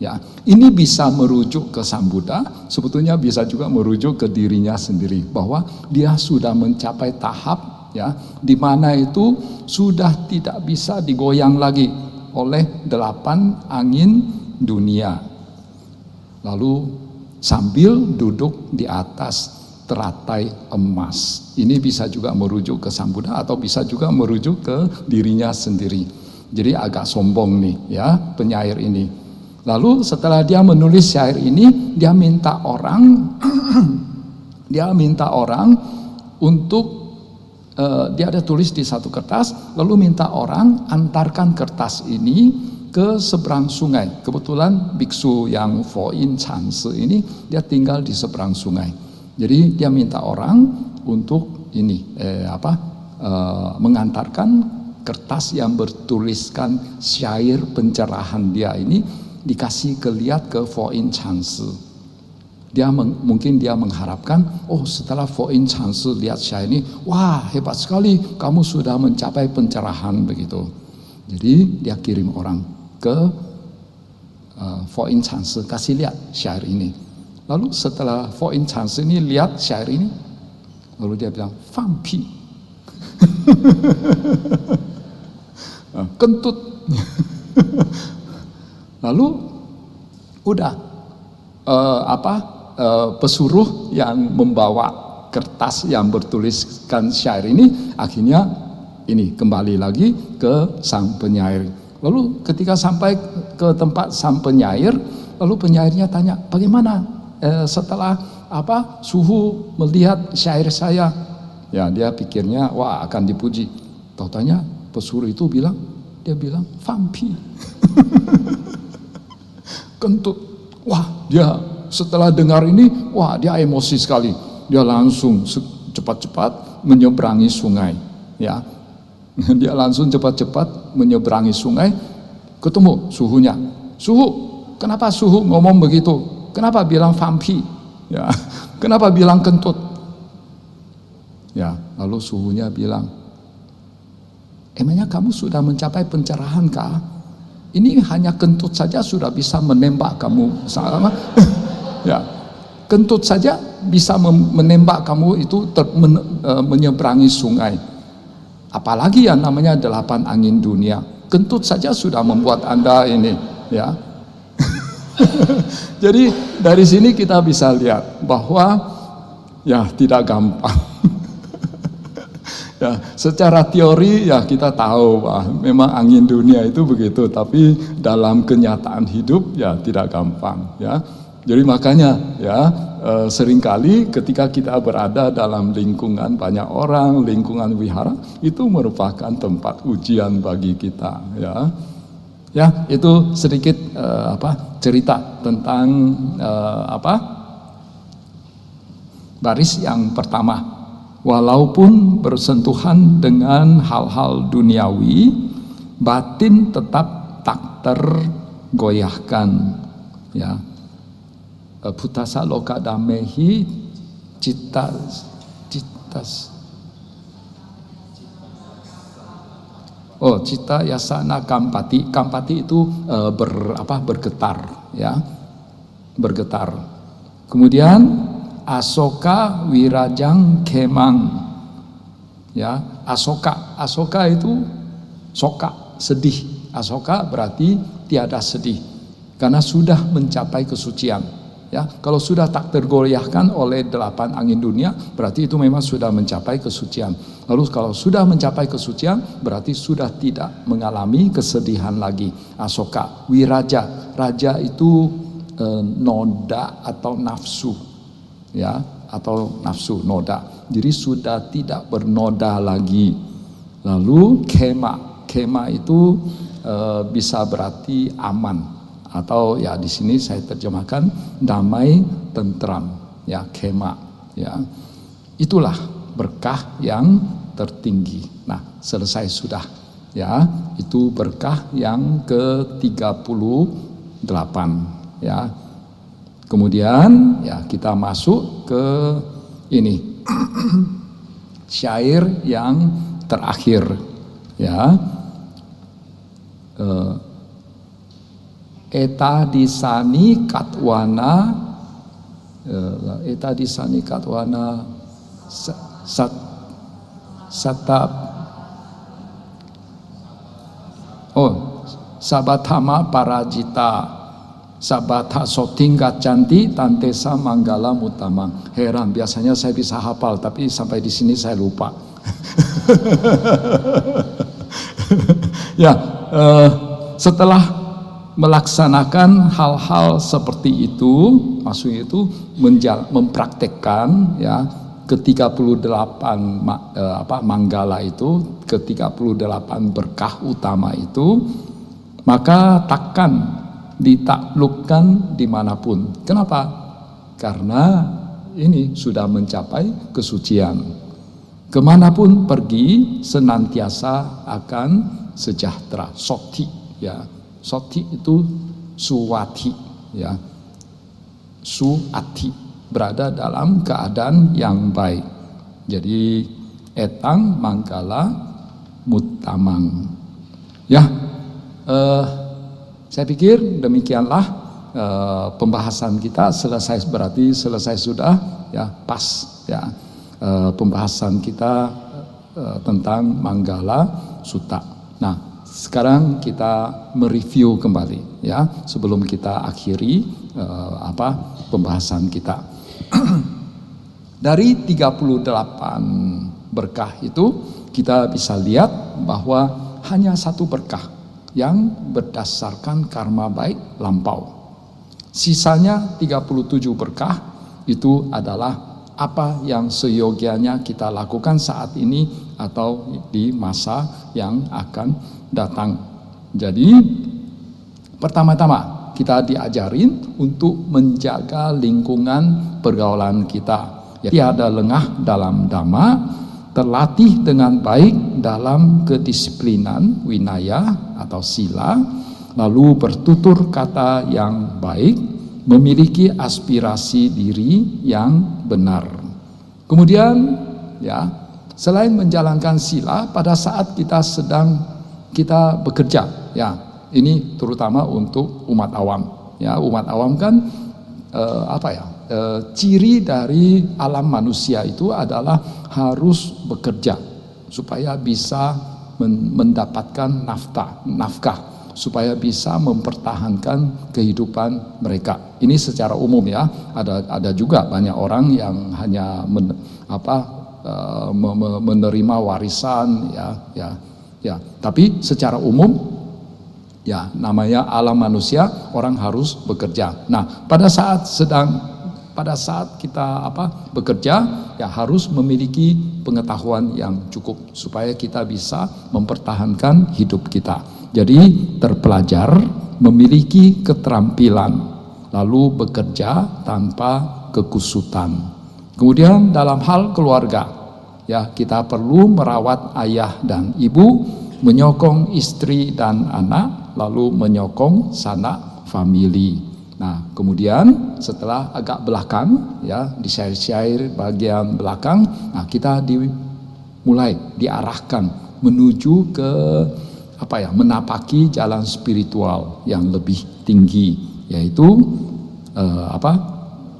Speaker 1: Ya, ini bisa merujuk ke Sang Buddha, sebetulnya bisa juga merujuk ke dirinya sendiri, bahwa dia sudah mencapai tahap ya di mana itu sudah tidak bisa digoyang lagi oleh 8 angin dunia. Lalu sambil duduk di atas teratai emas. Ini bisa juga merujuk ke Sang Buddha atau bisa juga merujuk ke dirinya sendiri. Jadi agak sombong nih ya penyair ini. Lalu setelah dia menulis syair ini, dia minta orang untuk dia ada tulis di satu kertas, lalu minta orang antarkan kertas ini ke seberang sungai. Kebetulan biksu yang Fo Yin Chan Si ini dia tinggal di seberang sungai. Jadi dia minta orang untuk mengantarkan kertas yang bertuliskan syair pencerahan dia ini, dikasih lihat ke Fo Yin Chan Si. Mungkin dia mengharapkan, setelah Fo Yin Chan Si lihat syair ini, wah hebat sekali, kamu sudah mencapai pencerahan begitu. Jadi dia kirim orang ke Fo Yin Chan Si, kasih lihat syair ini. Lalu setelah Fo Yin Chan Si ini lihat syair ini, lalu dia bilang, "Fampi." Kentut. Lalu udah pesuruh yang membawa kertas yang bertuliskan syair ini akhirnya kembali lagi ke sang penyair. Lalu ketika sampai ke tempat sang penyair, lalu penyairnya tanya, "Bagaimana setelah Suhu melihat syair saya?" Ya, dia pikirnya wah akan dipuji. Tahu-taunya pesuruh itu bilang "Fampi." Kentut. Wah, dia setelah dengar ini, dia emosi sekali. Dia langsung cepat-cepat menyeberangi sungai, ya. Dia langsung cepat-cepat menyeberangi sungai, ketemu suhunya. "Suhu, kenapa Suhu ngomong begitu? Kenapa bilang fampi? Ya, kenapa bilang kentut?" Ya, lalu suhunya bilang, "Emangnya kamu sudah mencapai pencerahan kah? Ini hanya kentut saja sudah bisa menembak kamu sama." Ya, kentut saja bisa menembak kamu itu menyeberangi sungai. Apalagi yang namanya 8 angin dunia. Kentut saja sudah membuat Anda ini, ya. Jadi dari sini kita bisa lihat bahwa ya tidak gampang. Ya, secara teori ya kita tahu bahwa memang angin dunia itu begitu, tapi dalam kenyataan hidup ya tidak gampang ya. Jadi makanya ya seringkali ketika kita berada dalam lingkungan banyak orang, lingkungan wihara itu merupakan tempat ujian bagi kita ya. Ya, itu sedikit cerita tentang baris yang pertama. Walaupun bersentuhan dengan hal-hal duniawi, batin tetap tak tergoyahkan. Ya, Putasa loka damehi citas. Oh, cita yasana kampati. Kampati itu bergetar, ya, bergetar. Kemudian asoka wirajang kemang, ya, asoka itu soka, sedih. Asoka berarti tiada sedih karena sudah mencapai kesucian. Ya, kalau sudah tak tergoyahkan oleh 8 angin dunia, berarti itu memang sudah mencapai kesucian. Lalu kalau sudah mencapai kesucian, berarti sudah tidak mengalami kesedihan lagi. Asoka, wiraja, raja itu noda atau nafsu, ya, atau nafsu noda. Jadi sudah tidak bernoda lagi. Lalu kema itu bisa berarti aman. Atau ya di sini saya terjemahkan damai, tentram, ya, kema, ya. Itulah berkah yang tertinggi. Nah, selesai sudah, ya. Itu berkah yang ke-38, ya. Kemudian ya kita masuk ke ini syair yang terakhir, ya. Eta disani katwana sabatama parajita sabata sotingkat canti tantesa manggala mutamang. Heran, biasanya saya bisa hafal tapi sampai di sini saya lupa. Ya, setelah melaksanakan hal-hal seperti itu, maksudnya itu mempraktekkan ya ke-38 manggala itu, ke-38 berkah utama itu, maka takkan ditaklukkan dimanapun. Kenapa? Karena ini sudah mencapai kesucian. Kemanapun pergi senantiasa akan sejahtera. Soti, ya. Soti itu suwati, ya, suati, berada dalam keadaan yang baik. Jadi etang manggala mutamang. Ya, saya pikir demikianlah pembahasan kita selesai, berarti selesai sudah, ya, pas, ya, pembahasan kita tentang Manggala Sutta. Nah, sekarang kita mereview kembali, ya, sebelum kita akhiri pembahasan kita. Dari 38 berkah itu kita bisa lihat bahwa hanya satu berkah yang berdasarkan karma baik lampau. Sisanya 37 berkah itu adalah apa yang seyogianya kita lakukan saat ini atau di masa yang akan datang. Jadi pertama-tama kita diajarin untuk menjaga lingkungan pergaulan kita. Tiada lengah dalam dhamma, terlatih dengan baik dalam kedisiplinan winaya atau sila, lalu bertutur kata yang baik, memiliki aspirasi diri yang benar. Kemudian ya, selain menjalankan sila pada saat kita bekerja, ya, ini terutama untuk umat awam, ya. Umat awam kan ciri dari alam manusia itu adalah harus bekerja supaya bisa mendapatkan nafkah. supaya bisa mempertahankan kehidupan mereka. Ini secara umum ya. Ada juga banyak orang yang hanya menerima warisan ya. Tapi secara umum ya, namanya alam manusia, orang harus bekerja. Nah, pada saat kita bekerja ya, harus memiliki pengetahuan yang cukup supaya kita bisa mempertahankan hidup kita. Jadi terpelajar, memiliki keterampilan, lalu bekerja tanpa kekusutan. Kemudian dalam hal keluarga ya, kita perlu merawat ayah dan ibu, menyokong istri dan anak, lalu menyokong sanak famili. Nah, kemudian setelah agak belakang ya, di syair-syair bagian belakang, nah kita mulai diarahkan menuju ke menapaki jalan spiritual yang lebih tinggi, yaitu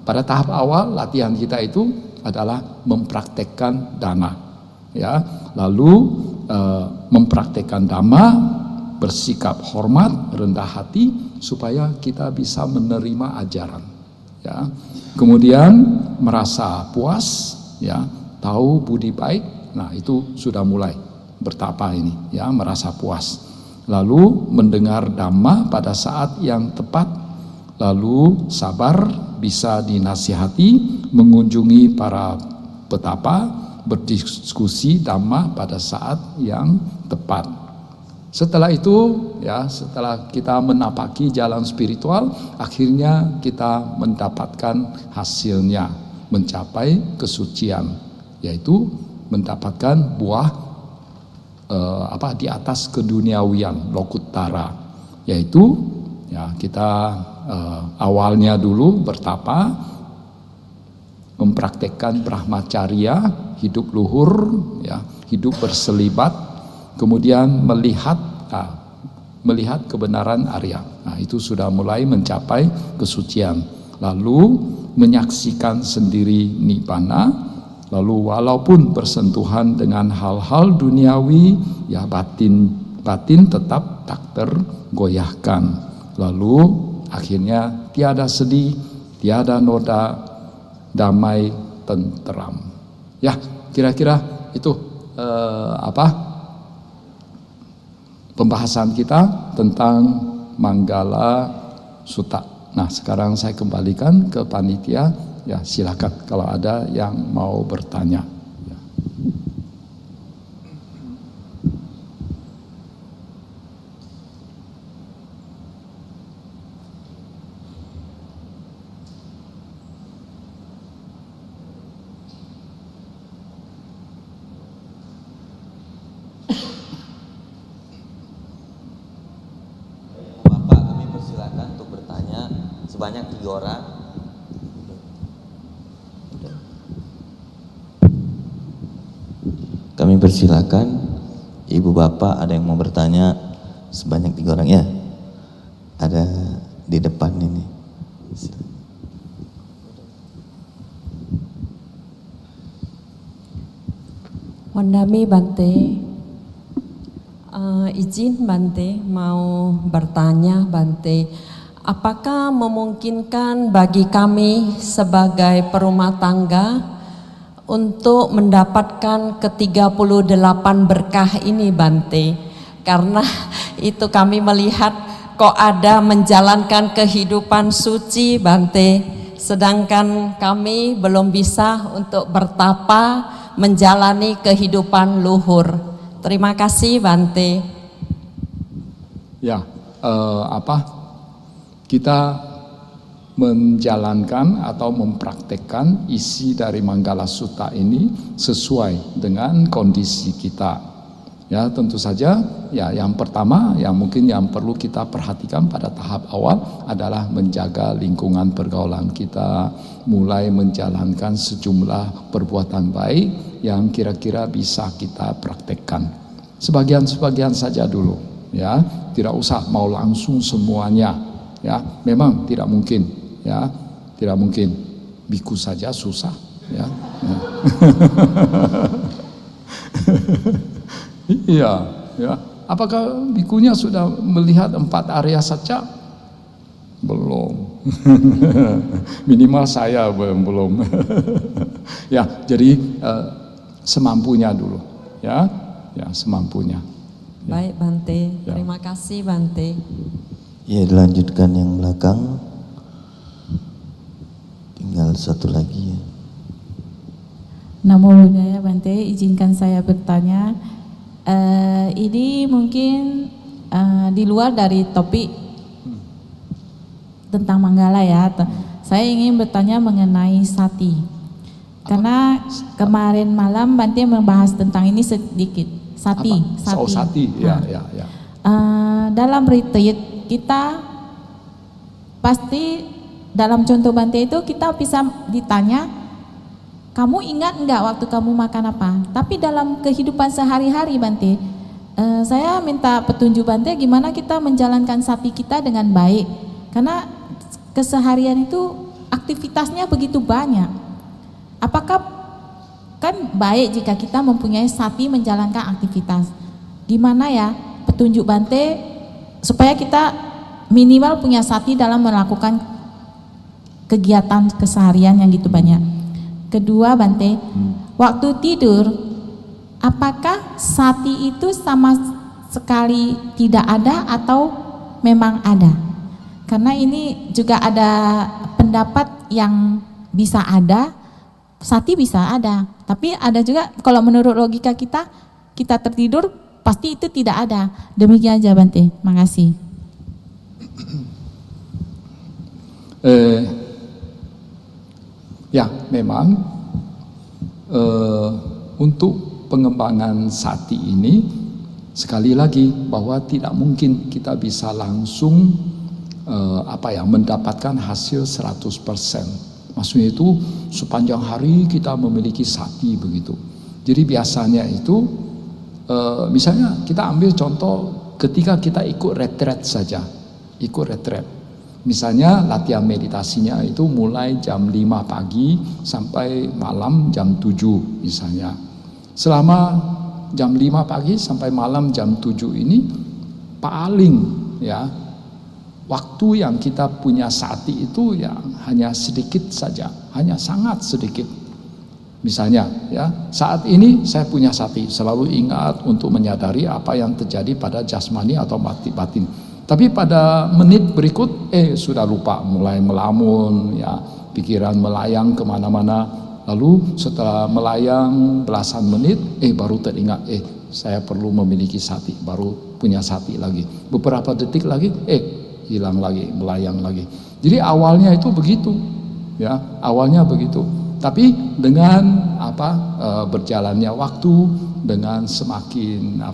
Speaker 1: pada tahap awal latihan kita itu adalah mempraktekkan dhamma ya, lalu mempraktekkan dhamma, bersikap hormat, rendah hati supaya kita bisa menerima ajaran ya. Kemudian merasa puas ya, tahu budi baik. Nah, itu sudah mulai bertapa ini ya, merasa puas. Lalu mendengar dhamma pada saat yang tepat, lalu sabar, bisa dinasihati, mengunjungi para petapa, berdiskusi dhamma pada saat yang tepat. Setelah itu ya, setelah kita menapaki jalan spiritual, akhirnya kita mendapatkan hasilnya, mencapai kesucian, yaitu mendapatkan buah di atas keduniawian, lokuttara, yaitu ya, kita awalnya dulu bertapa, mempraktekkan brahmacharya, hidup luhur ya, hidup berselibat, kemudian melihat kebenaran Arya. Nah, itu sudah mulai mencapai kesucian. Lalu menyaksikan sendiri nibbana, lalu walaupun bersentuhan dengan hal-hal duniawi ya, batin tetap tak tergoyahkan. Lalu akhirnya tiada sedih, tiada noda, damai, tenteram. Ya, kira-kira itu pembahasan kita tentang Manggala Sutta. Nah, sekarang saya kembalikan ke panitia. Ya, silakan kalau ada yang mau bertanya. Ya.
Speaker 2: Sebanyak 3 orang. Kami persilakan Ibu Bapak, ada yang mau bertanya, sebanyak 3 orang ya. Ada di depan ini.
Speaker 3: Wandami Bante, izin Bante mau bertanya Bante. Apakah memungkinkan bagi kami sebagai perumah tangga untuk mendapatkan ke-38 berkah ini Bante? Karena itu kami melihat kok ada menjalankan kehidupan suci Bante, sedangkan kami belum bisa untuk bertapa menjalani kehidupan luhur. Terima kasih Bante.
Speaker 1: Ya, kita menjalankan atau mempraktekkan isi dari Manggala Sutta ini sesuai dengan kondisi kita. Ya, tentu saja ya, yang pertama yang mungkin yang perlu kita perhatikan pada tahap awal adalah menjaga lingkungan pergaulan kita, mulai menjalankan sejumlah perbuatan baik yang kira-kira bisa kita praktekkan. Sebagian-sebagian saja dulu ya, tidak usah mau langsung semuanya. Ya, memang tidak mungkin, ya, tidak mungkin. Biku saja susah, ya. Iya, ya. Apakah bikunya sudah melihat 4 area saja? Belum. Minimal saya belum. Ya, jadi semampunya dulu, ya semampunya.
Speaker 3: Baik Bante,
Speaker 1: Ya.
Speaker 3: terima kasih Bante.
Speaker 2: Ya, dilanjutkan yang belakang. Tinggal satu lagi ya.
Speaker 4: Namo Buddhaya Bante, izinkan saya bertanya. Ini mungkin di luar dari topik tentang Manggala ya. Saya ingin bertanya mengenai sati. Karena kemarin malam Bante membahas tentang ini sedikit. Sati.
Speaker 1: Oh, sati, ya.
Speaker 4: Dalam retreat kita pasti dalam contoh Bante itu kita bisa ditanya, kamu ingat enggak waktu kamu makan apa? Tapi dalam kehidupan sehari-hari Bante, saya minta petunjuk Bante gimana kita menjalankan sati kita dengan baik. Karena keseharian itu aktivitasnya begitu banyak. Apakah kan baik jika kita mempunyai sati menjalankan aktivitas? Gimana ya petunjuk Bante supaya kita minimal punya sati dalam melakukan kegiatan keseharian yang gitu banyak. Kedua Bante, waktu tidur apakah sati itu sama sekali tidak ada atau memang ada? Karena ini juga ada pendapat yang bisa ada, sati bisa ada, tapi ada juga kalau menurut logika kita tertidur pasti itu tidak ada. Demikian aja Bante, makasih.
Speaker 1: Ya, memang untuk pengembangan sati ini sekali lagi bahwa tidak mungkin kita bisa langsung mendapatkan hasil 100%. Maksudnya itu sepanjang hari kita memiliki sati begitu. Jadi biasanya itu misalnya kita ambil contoh ketika kita ikut retret saja, ikut retret. Misalnya latihan meditasinya itu mulai jam 5 pagi sampai malam jam 7 misalnya. Selama jam 5 pagi sampai malam jam 7 ini paling ya waktu yang kita punya sati itu ya hanya sedikit saja, hanya sangat sedikit. Misalnya ya, saat ini saya punya sati, selalu ingat untuk menyadari apa yang terjadi pada jasmani atau batin. Tapi pada menit berikut, sudah lupa, mulai melamun, ya pikiran melayang kemana-mana. Lalu setelah melayang belasan menit, baru teringat, saya perlu memiliki sati, baru punya sati lagi. Beberapa detik lagi, hilang lagi, melayang lagi. Jadi awalnya itu begitu, ya awalnya begitu. Tapi dengan berjalannya waktu, dengan semakin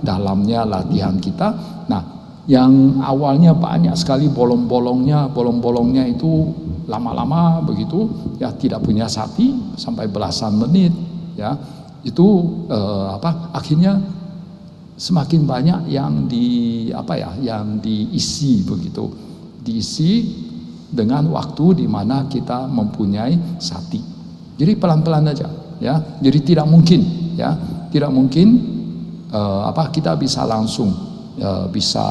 Speaker 1: dalamnya latihan kita, nah. Yang awalnya banyak sekali bolong-bolongnya itu lama-lama begitu ya tidak punya sati sampai belasan menit ya itu akhirnya semakin banyak yang diisi begitu, diisi dengan waktu di mana kita mempunyai sati. Jadi pelan-pelan aja ya. Jadi tidak mungkin kita bisa langsung bisa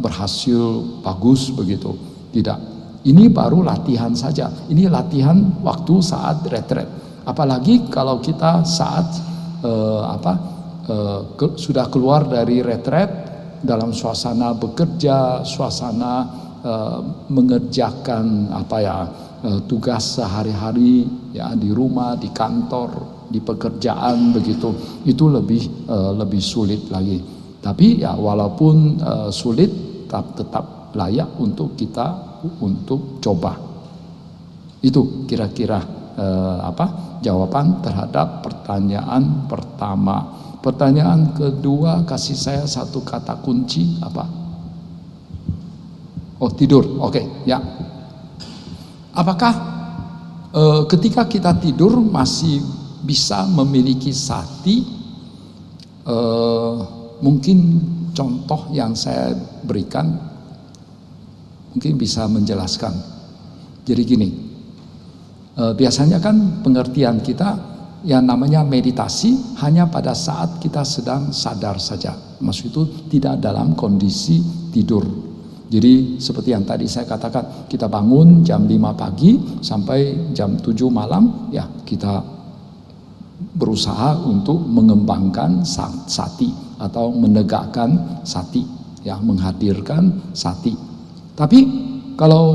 Speaker 1: berhasil bagus begitu, tidak. Ini baru latihan saja, ini latihan waktu saat retret. Apalagi kalau kita saat sudah keluar dari retret dalam suasana bekerja, suasana mengerjakan tugas sehari-hari ya di rumah, di kantor, di pekerjaan begitu, itu lebih sulit lagi. Tapi ya walaupun sulit tetap layak untuk kita untuk coba. Itu kira-kira jawaban terhadap pertanyaan pertama. Pertanyaan kedua, kasih saya satu kata kunci apa? Oh, tidur. Oke, ya. Apakah ketika kita tidur masih bisa memiliki sati? Mungkin contoh yang saya berikan mungkin bisa menjelaskan. Jadi gini, biasanya kan pengertian kita yang namanya meditasi hanya pada saat kita sedang sadar saja. Maksud itu tidak dalam kondisi tidur. Jadi seperti yang tadi saya katakan, kita bangun jam 5 pagi sampai jam 7 malam, ya kita berusaha untuk mengembangkan sati atau menegakkan sati, ya menghadirkan sati. Tapi kalau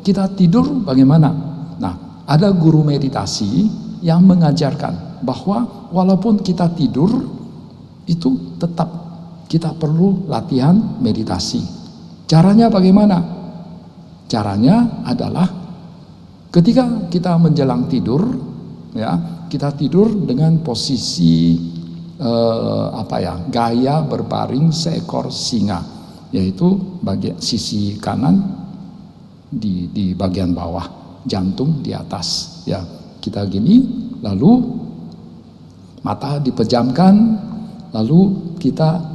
Speaker 1: kita tidur bagaimana? Nah, ada guru meditasi yang mengajarkan bahwa walaupun kita tidur itu tetap kita perlu latihan meditasi. Caranya bagaimana? Caranya adalah ketika kita menjelang tidur, ya kita tidur dengan posisi gaya berbaring seekor singa, yaitu sisi kanan di bagian bawah, jantung di atas, ya. Kita gini, lalu mata dipejamkan, lalu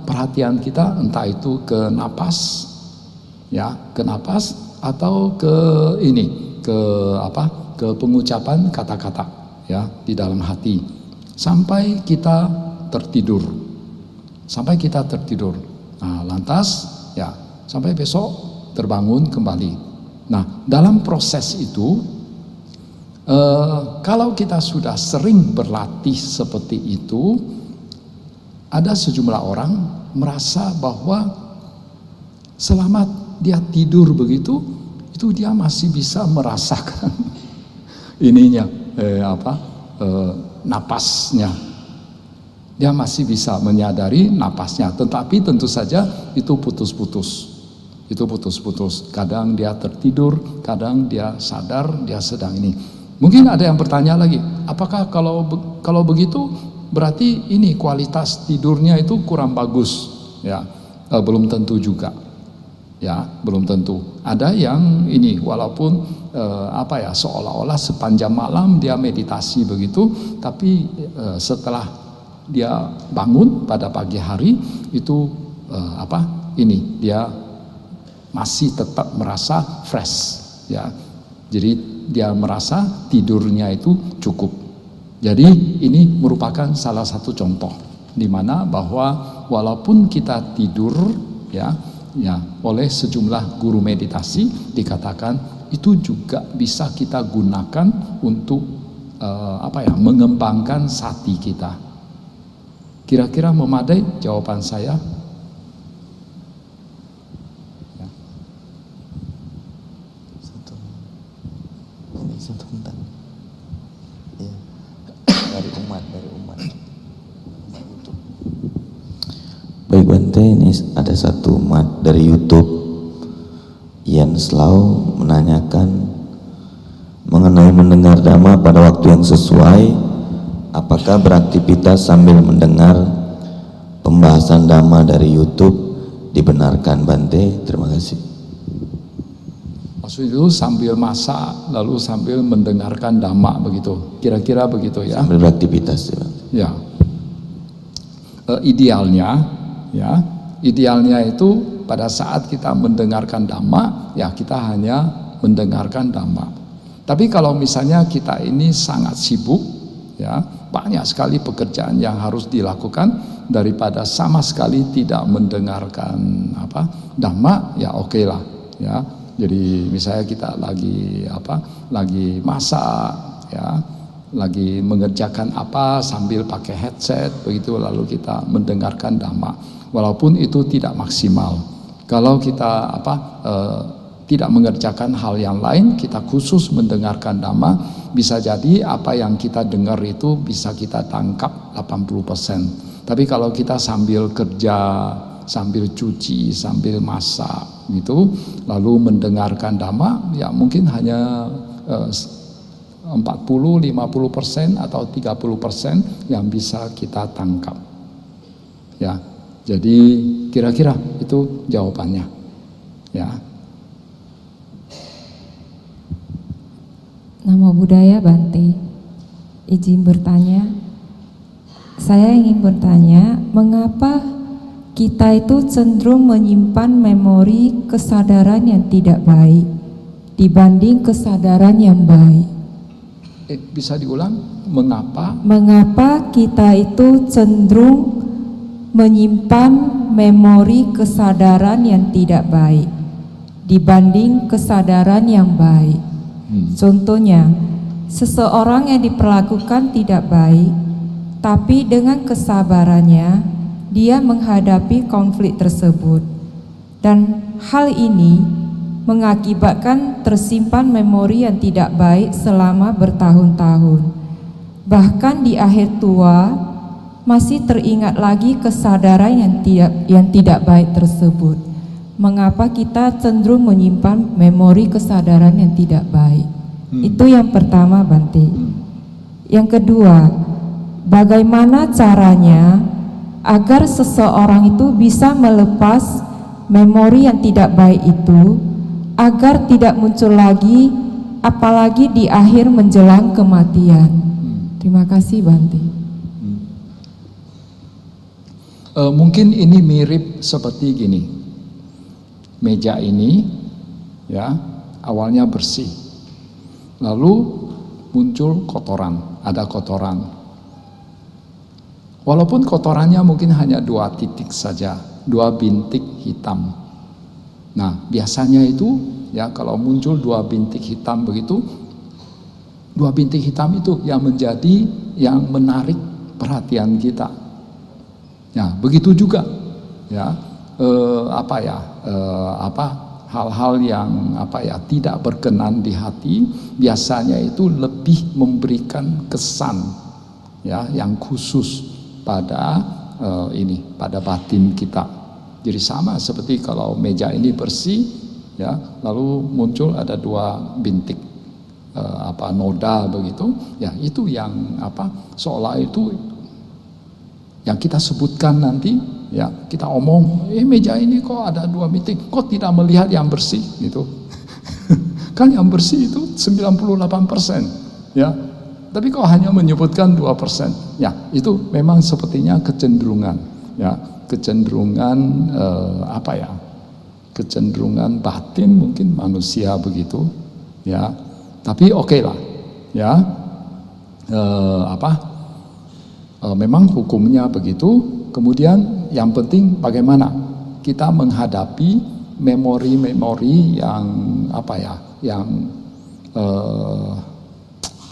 Speaker 1: perhatian kita entah itu ke napas, ya, ke napas atau ke pengucapan kata-kata, ya, di dalam hati, sampai kita tertidur. Nah, lantas, ya, sampai besok terbangun kembali. Nah, dalam proses itu, kalau kita sudah sering berlatih seperti itu, ada sejumlah orang merasa bahwa selama dia tidur begitu, itu dia masih bisa merasakan napasnya. Dia masih bisa menyadari napasnya, tetapi tentu saja itu putus-putus. Kadang dia tertidur, kadang dia sadar dia sedang ini. Mungkin ada yang bertanya lagi, apakah kalau begitu berarti ini kualitas tidurnya itu kurang bagus? Ya, belum tentu juga. Ya, belum tentu. Ada yang ini walaupun seolah-olah sepanjang malam dia meditasi begitu, tapi setelah dia bangun pada pagi hari itu dia masih tetap merasa fresh, ya. Jadi dia merasa tidurnya itu cukup. Jadi ini merupakan salah satu contoh di mana bahwa walaupun kita tidur, ya oleh sejumlah guru meditasi dikatakan itu juga bisa kita gunakan untuk mengembangkan sati kita. Kira-kira memadai jawaban saya?
Speaker 2: Satu bentar. Ya. Dari umat YouTube. Baik Bante, ini ada satu umat dari YouTube yang selalu menanyakan mengenai mendengar dhamma pada waktu yang sesuai. Apakah beraktivitas sambil mendengar pembahasan dhamma dari YouTube dibenarkan Bante? Terima kasih.
Speaker 1: Maksud itu sambil masak lalu sambil mendengarkan dhamma begitu, kira-kira begitu ya?
Speaker 2: Sambil beraktivitas ya. Idealnya itu pada saat kita mendengarkan dhamma, ya kita hanya mendengarkan dhamma. Tapi kalau misalnya kita ini sangat sibuk, ya banyak sekali pekerjaan yang harus dilakukan, daripada sama sekali tidak mendengarkan dhamma, ya oke lah, ya. Jadi misalnya kita lagi masak, ya, lagi mengerjakan sambil pakai headset begitu, lalu kita mendengarkan dhamma, walaupun itu tidak maksimal. Kalau kita tidak mengerjakan hal yang lain, kita khusus mendengarkan dhamma, bisa jadi apa yang kita dengar itu bisa kita tangkap 80%. Tapi kalau kita sambil kerja, sambil cuci, sambil masak gitu, lalu mendengarkan dhamma, ya mungkin hanya 40-50% atau 30% yang bisa kita tangkap. Ya, jadi kira-kira itu jawabannya. Ya.
Speaker 3: Namo Buddhaya Bante. Izin bertanya. Saya ingin bertanya, mengapa kita itu cenderung menyimpan memori kesadaran yang tidak baik dibanding kesadaran yang baik?
Speaker 2: Bisa diulang?
Speaker 3: Mengapa kita itu cenderung menyimpan memori kesadaran yang tidak baik dibanding kesadaran yang baik? Contohnya, seseorang yang diperlakukan tidak baik, tapi dengan kesabarannya dia menghadapi konflik tersebut, dan hal ini mengakibatkan tersimpan memori yang tidak baik selama bertahun-tahun. Bahkan di akhir tua masih teringat lagi kesadaran yang tidak baik tersebut. Mengapa kita cenderung menyimpan memori kesadaran yang tidak baik? Itu yang pertama, Bante. Yang kedua, bagaimana caranya agar seseorang itu bisa melepas memori yang tidak baik itu, agar tidak muncul lagi, apalagi di akhir menjelang kematian? Terima kasih, Bante.
Speaker 2: Mungkin ini mirip seperti gini. Meja ini ya awalnya bersih, lalu muncul kotoran, ada kotoran. Walaupun kotorannya mungkin hanya 2 titik saja, 2 bintik hitam. Nah, biasanya itu ya kalau muncul 2 bintik hitam begitu, 2 bintik hitam itu yang menjadi yang menarik perhatian kita. Ya, begitu juga ya hal-hal yang tidak berkenan di hati biasanya itu lebih memberikan kesan ya yang khusus pada pada batin kita. Jadi sama seperti kalau meja ini bersih ya, lalu muncul ada 2 bintik noda begitu ya, itu yang seolah itu yang kita sebutkan nanti ya, kita omong meja ini kok ada 2 bintik, kok tidak melihat yang bersih gitu. Kan yang bersih itu 98% ya, tapi kok hanya menyebutkan 2%. Ya, itu memang sepertinya kecenderungan ya, kecenderungan kecenderungan batin mungkin manusia begitu ya. Tapi oke lah ya, memang hukumnya begitu. Kemudian yang penting bagaimana kita menghadapi memori-memori yang yang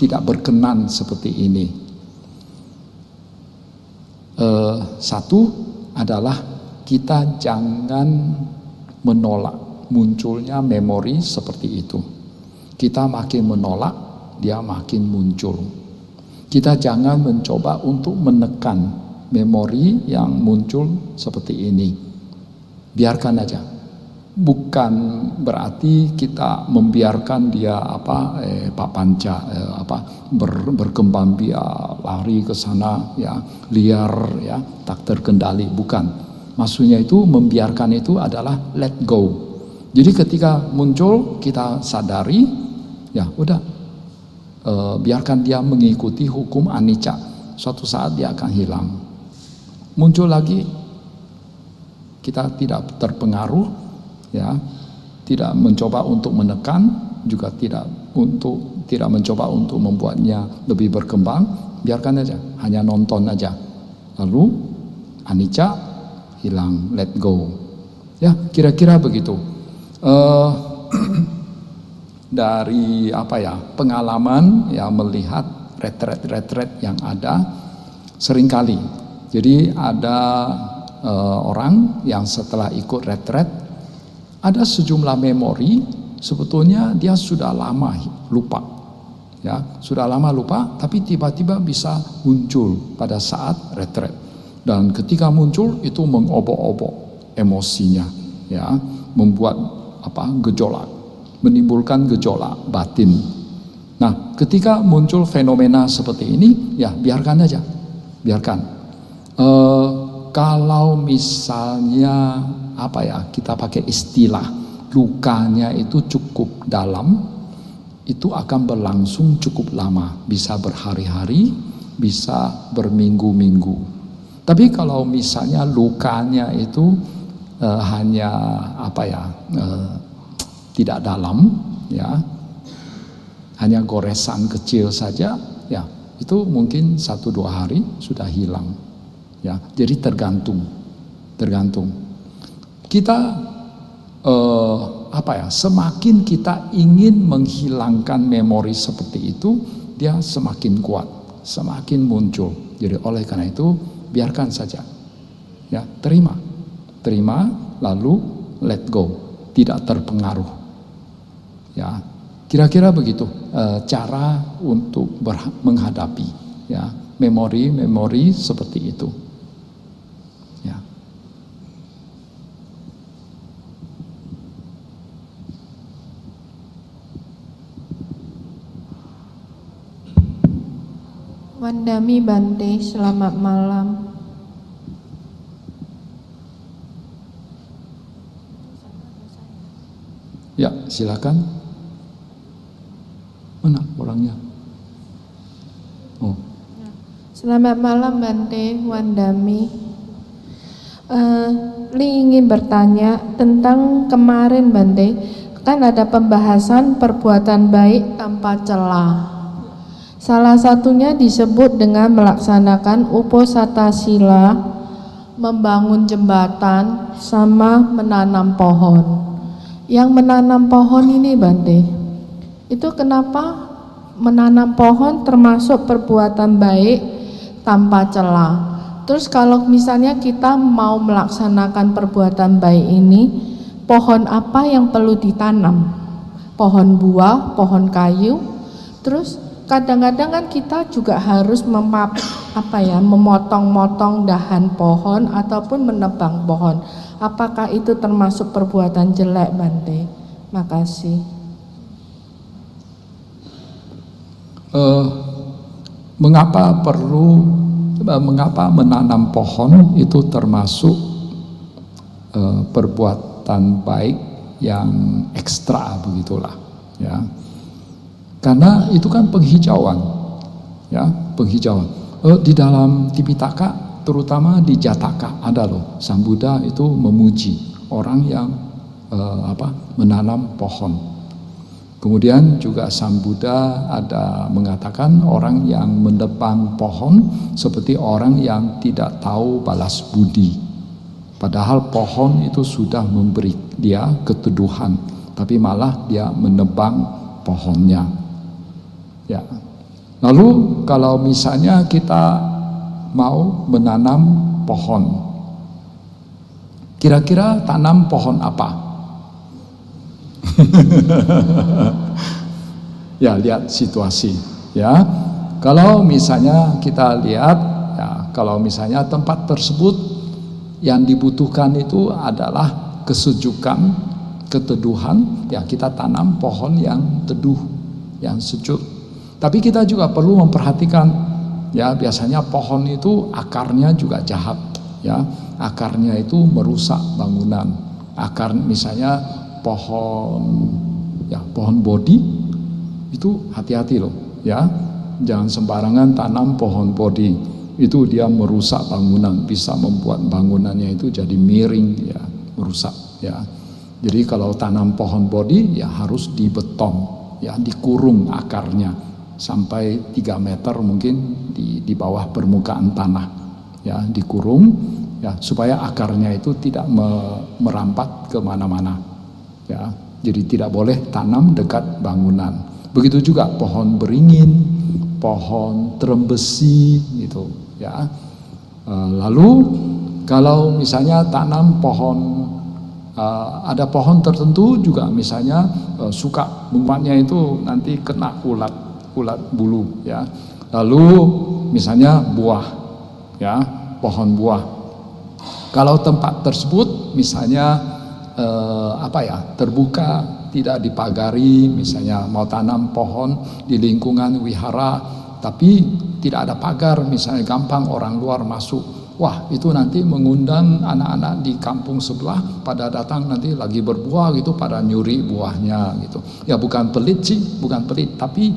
Speaker 2: tidak berkenan seperti ini. Satu adalah kita jangan menolak munculnya memori seperti itu. Kita makin menolak, dia makin muncul. Kita jangan mencoba untuk menekan memori yang muncul seperti ini. Biarkan aja. Bukan berarti kita membiarkan dia Pak Panca berkembang biak, lari ke sana ya, liar ya, tak terkendali, bukan. Maksudnya itu membiarkan itu adalah let go. Jadi ketika muncul kita sadari ya udah, biarkan dia mengikuti hukum anicca. Suatu saat dia akan hilang. Muncul lagi, kita tidak terpengaruh ya, tidak mencoba untuk menekan, juga tidak mencoba untuk membuatnya lebih berkembang. Biarkan aja, hanya nonton aja. Lalu anicca hilang, let go. Ya, kira-kira begitu. Dari pengalaman ya, melihat retret yang ada seringkali. Jadi ada orang yang setelah ikut retret, ada sejumlah memori sebetulnya dia sudah lama lupa ya, sudah lama lupa, tapi tiba-tiba bisa muncul pada saat retret, dan ketika muncul itu mengobok-obok emosinya ya, membuat gejolak, menimbulkan gejolak batin. Nah, ketika muncul fenomena seperti ini ya biarkan aja, biarkan. Kalau misalnya kita pakai istilah lukanya itu cukup dalam, itu akan berlangsung cukup lama, bisa berhari-hari, bisa berminggu-minggu. Tapi kalau misalnya lukanya itu hanya tidak dalam ya,
Speaker 1: hanya goresan kecil saja, ya itu mungkin 1-2 hari sudah hilang. Ya, jadi tergantung. Kita semakin kita ingin menghilangkan memori seperti itu, dia semakin kuat, semakin muncul. Jadi oleh karena itu biarkan saja. Ya, terima lalu let go, tidak terpengaruh. Ya, kira-kira begitu cara untuk menghadapi ya memori seperti itu. Ya.
Speaker 5: Wandami Bante, selamat malam.
Speaker 1: Ya, silakan. Mana orangnya? Oh.
Speaker 5: Selamat malam Bante, Wandami. Li ingin bertanya tentang kemarin Bante, kan ada pembahasan perbuatan baik tanpa celah. Salah satunya disebut dengan melaksanakan uposatha sila, membangun jembatan, sama menanam pohon. Yang menanam pohon ini Bante, itu kenapa menanam pohon termasuk perbuatan baik tanpa celah? Terus kalau misalnya kita mau melaksanakan perbuatan baik ini, pohon apa yang perlu ditanam? Pohon buah, pohon kayu. Terus kadang-kadang kan kita juga harus memotong-motong dahan pohon ataupun menebang pohon. Apakah itu termasuk perbuatan jelek Bante? Makasih.
Speaker 1: Mengapa menanam pohon itu termasuk perbuatan baik yang ekstra begitulah, ya. Karena itu kan penghijauan, ya, penghijauan. Di dalam Tipitaka, terutama di Jataka ada loh, Sang Buddha itu memuji orang yang menanam pohon. Kemudian juga Sang Buddha ada mengatakan orang yang menebang pohon seperti orang yang tidak tahu balas budi. Padahal pohon itu sudah memberi dia keteduhan, tapi malah dia menebang pohonnya. Ya. Lalu kalau misalnya kita mau menanam pohon, kira-kira tanam pohon apa? Ya, lihat situasi, ya. Kalau misalnya kita lihat, ya, kalau misalnya tempat tersebut yang dibutuhkan itu adalah kesejukan, keteduhan, ya kita tanam pohon yang teduh, yang sejuk. Tapi kita juga perlu memperhatikan, ya biasanya pohon itu akarnya juga jahat, ya akarnya itu merusak bangunan. Akar misalnya pohon bodi itu hati-hati loh, ya jangan sembarangan tanam pohon bodi, itu dia merusak bangunan, bisa membuat bangunannya itu jadi miring, ya merusak, ya. Jadi kalau tanam pohon bodi ya harus dibeton, ya dikurung akarnya sampai 3 meter mungkin di bawah permukaan tanah, ya dikurung, ya supaya akarnya itu tidak merambat kemana-mana, ya. Jadi tidak boleh tanam dekat bangunan. Begitu juga pohon beringin, pohon terembesi gitu, ya. Lalu kalau misalnya tanam pohon, ada pohon tertentu juga misalnya suka umpamanya itu nanti kena ulat bulu, ya. Lalu misalnya buah, ya pohon buah. Kalau tempat tersebut misalnya terbuka, tidak dipagari, misalnya mau tanam pohon di lingkungan wihara tapi tidak ada pagar, misalnya gampang orang luar masuk, wah itu nanti mengundang anak-anak di kampung sebelah pada datang nanti lagi berbuah gitu, pada nyuri buahnya gitu. Ya bukan pelit sih, bukan pelit, tapi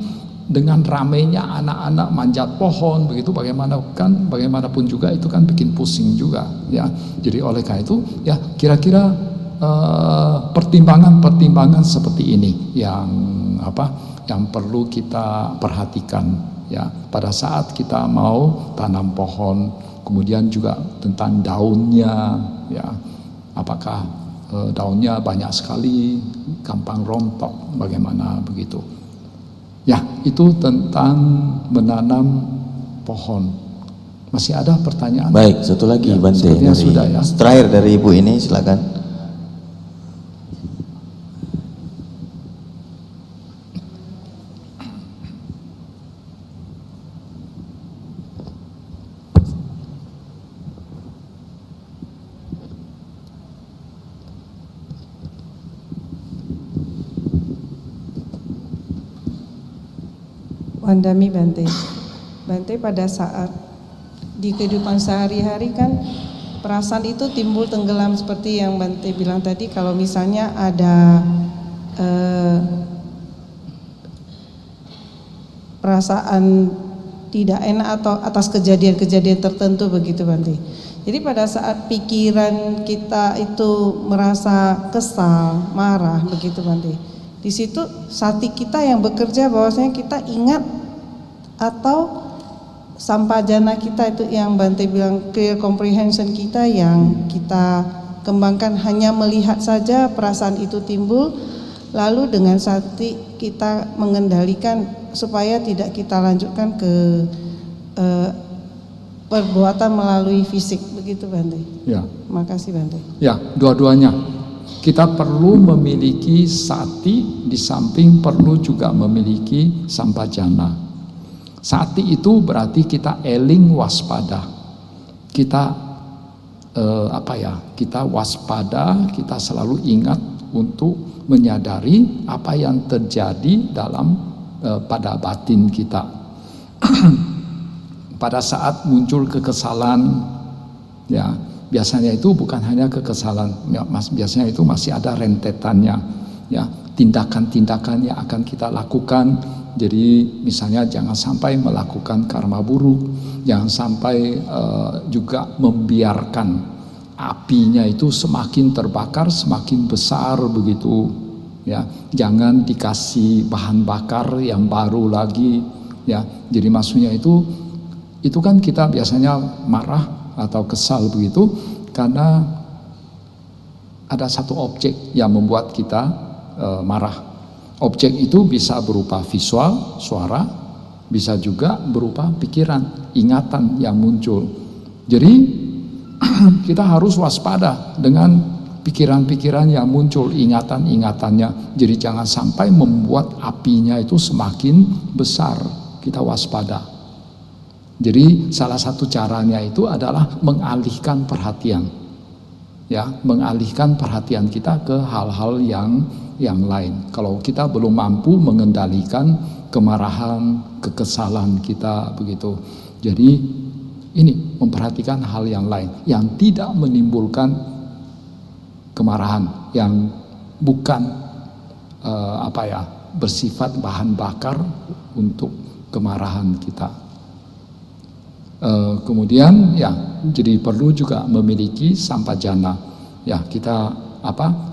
Speaker 1: dengan ramainya anak-anak manjat pohon begitu, bagaimanapun juga itu kan bikin pusing juga, ya. Jadi oleh karena itu ya pertimbangan-pertimbangan seperti ini yang perlu kita perhatikan ya pada saat kita mau tanam pohon, kemudian juga tentang daunnya ya, apakah daunnya banyak sekali, gampang rontok, bagaimana begitu ya. Itu tentang menanam pohon. Masih ada pertanyaan?
Speaker 6: Baik, satu lagi
Speaker 1: ya,
Speaker 6: Bante dari,
Speaker 1: sudah ya.
Speaker 6: terakhir dari ibu ini, silakan.
Speaker 7: Wandami Bante. Bante, pada saat di kehidupan sehari-hari kan perasaan itu timbul tenggelam seperti yang Bante bilang tadi. Kalau misalnya ada perasaan tidak enak atau atas kejadian-kejadian tertentu begitu Bante. Jadi pada saat pikiran kita itu merasa kesal, marah begitu Bante, di situ sati kita yang bekerja bahwasanya kita ingat, atau sampajana kita itu yang Bante bilang clear comprehension kita yang kita kembangkan, hanya melihat saja perasaan itu timbul, lalu dengan sati kita mengendalikan supaya tidak kita lanjutkan ke perbuatan melalui fisik begitu Bante.
Speaker 1: Ya.
Speaker 7: Makasih Bante.
Speaker 1: Ya, dua-duanya. Kita perlu memiliki sati, di samping perlu juga memiliki sampajana. Sati itu berarti kita eling waspada. Kita kita waspada, kita selalu ingat untuk menyadari apa yang terjadi dalam pada batin kita. Pada saat muncul kekesalan, ya biasanya itu bukan hanya kekesalan, ya, biasanya itu masih ada rentetannya, ya tindakan-tindakan yang akan kita lakukan. Jadi misalnya jangan sampai melakukan karma buruk, jangan sampai juga membiarkan apinya itu semakin terbakar, semakin besar begitu. Ya, jangan dikasih bahan bakar yang baru lagi. Ya, jadi maksudnya itu kan kita biasanya marah atau kesal begitu karena ada satu objek yang membuat kita marah. Objek itu bisa berupa visual, suara, bisa juga berupa pikiran, ingatan yang muncul. Jadi kita harus waspada dengan pikiran-pikiran yang muncul, ingatan-ingatannya. Jadi jangan sampai membuat apinya itu semakin besar. Kita waspada. Jadi salah satu caranya itu adalah mengalihkan perhatian. Ya, mengalihkan perhatian kita ke hal-hal yang lain. Kalau kita belum mampu mengendalikan kemarahan, kekesalan kita begitu. Jadi ini memperhatikan hal yang lain yang tidak menimbulkan kemarahan, yang bukan bersifat bahan bakar untuk kemarahan kita. Kemudian ya, jadi perlu juga memiliki sampajana. Ya, kita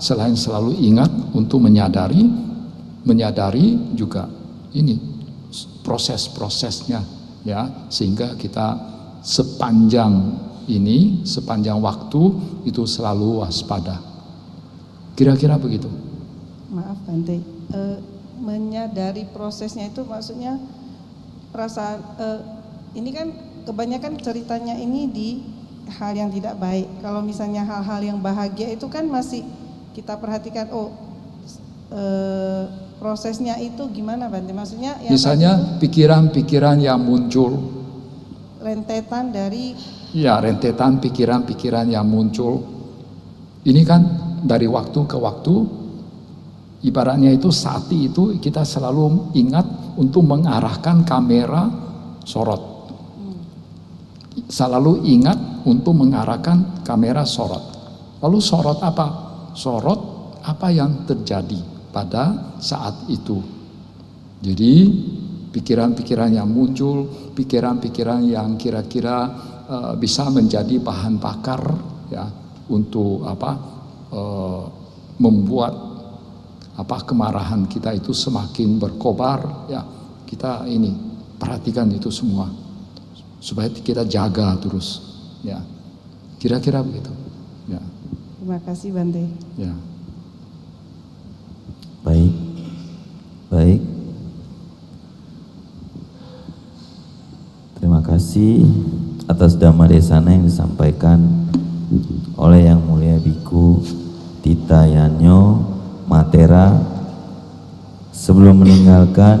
Speaker 1: selain selalu ingat untuk menyadari juga ini proses-prosesnya ya, sehingga kita sepanjang waktu itu selalu waspada. Kira-kira begitu.
Speaker 7: Maaf Bante, menyadari prosesnya itu maksudnya perasaan ini kan kebanyakan ceritanya ini di hal yang tidak baik. Kalau misalnya hal-hal yang bahagia itu kan masih kita perhatikan, prosesnya itu gimana Bante? Maksudnya yang
Speaker 1: misalnya pikiran-pikiran yang muncul,
Speaker 7: rentetan dari
Speaker 1: rentetan pikiran-pikiran yang muncul. Ini kan dari waktu ke waktu, ibaratnya itu sati itu kita selalu ingat untuk mengarahkan kamera sorot. Selalu ingat untuk mengarahkan kamera sorot. Lalu sorot apa? Sorot apa yang terjadi pada saat itu. Jadi pikiran-pikiran yang muncul, pikiran-pikiran yang kira-kira bisa menjadi bahan bakar ya untuk membuat
Speaker 2: kemarahan kita itu semakin berkobar, ya kita ini perhatikan itu semua supaya kita jaga terus, ya kira-kira begitu, ya.
Speaker 7: Terima kasih Bante.
Speaker 2: Ya.
Speaker 6: Baik. Terima kasih atas Dhamma Desana yang disampaikan oleh Yang Mulia Biku Tita Yanyo Matera. Sebelum meninggalkan,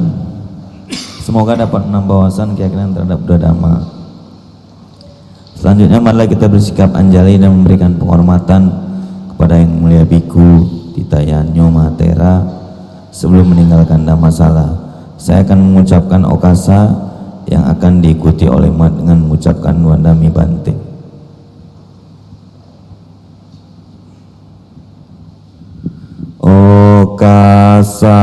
Speaker 6: semoga dapat menambah wawasan keyakinan terhadap Buddha Dhamma. Selanjutnya marilah kita bersikap anjali dan memberikan penghormatan kepada Yang Mulia Biku Tita Yanyo Matera sebelum meninggalkan Dhammasala. Saya akan mengucapkan okasa yang akan diikuti oleh umat dengan mengucapkan Wandami Bante. Okasa.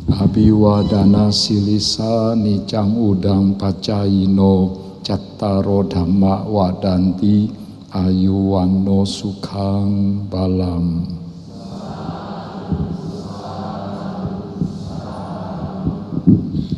Speaker 2: Abiwadana silisa nicang udang pacayino cattaro dhamma wadanti ayuwano sukhang balam.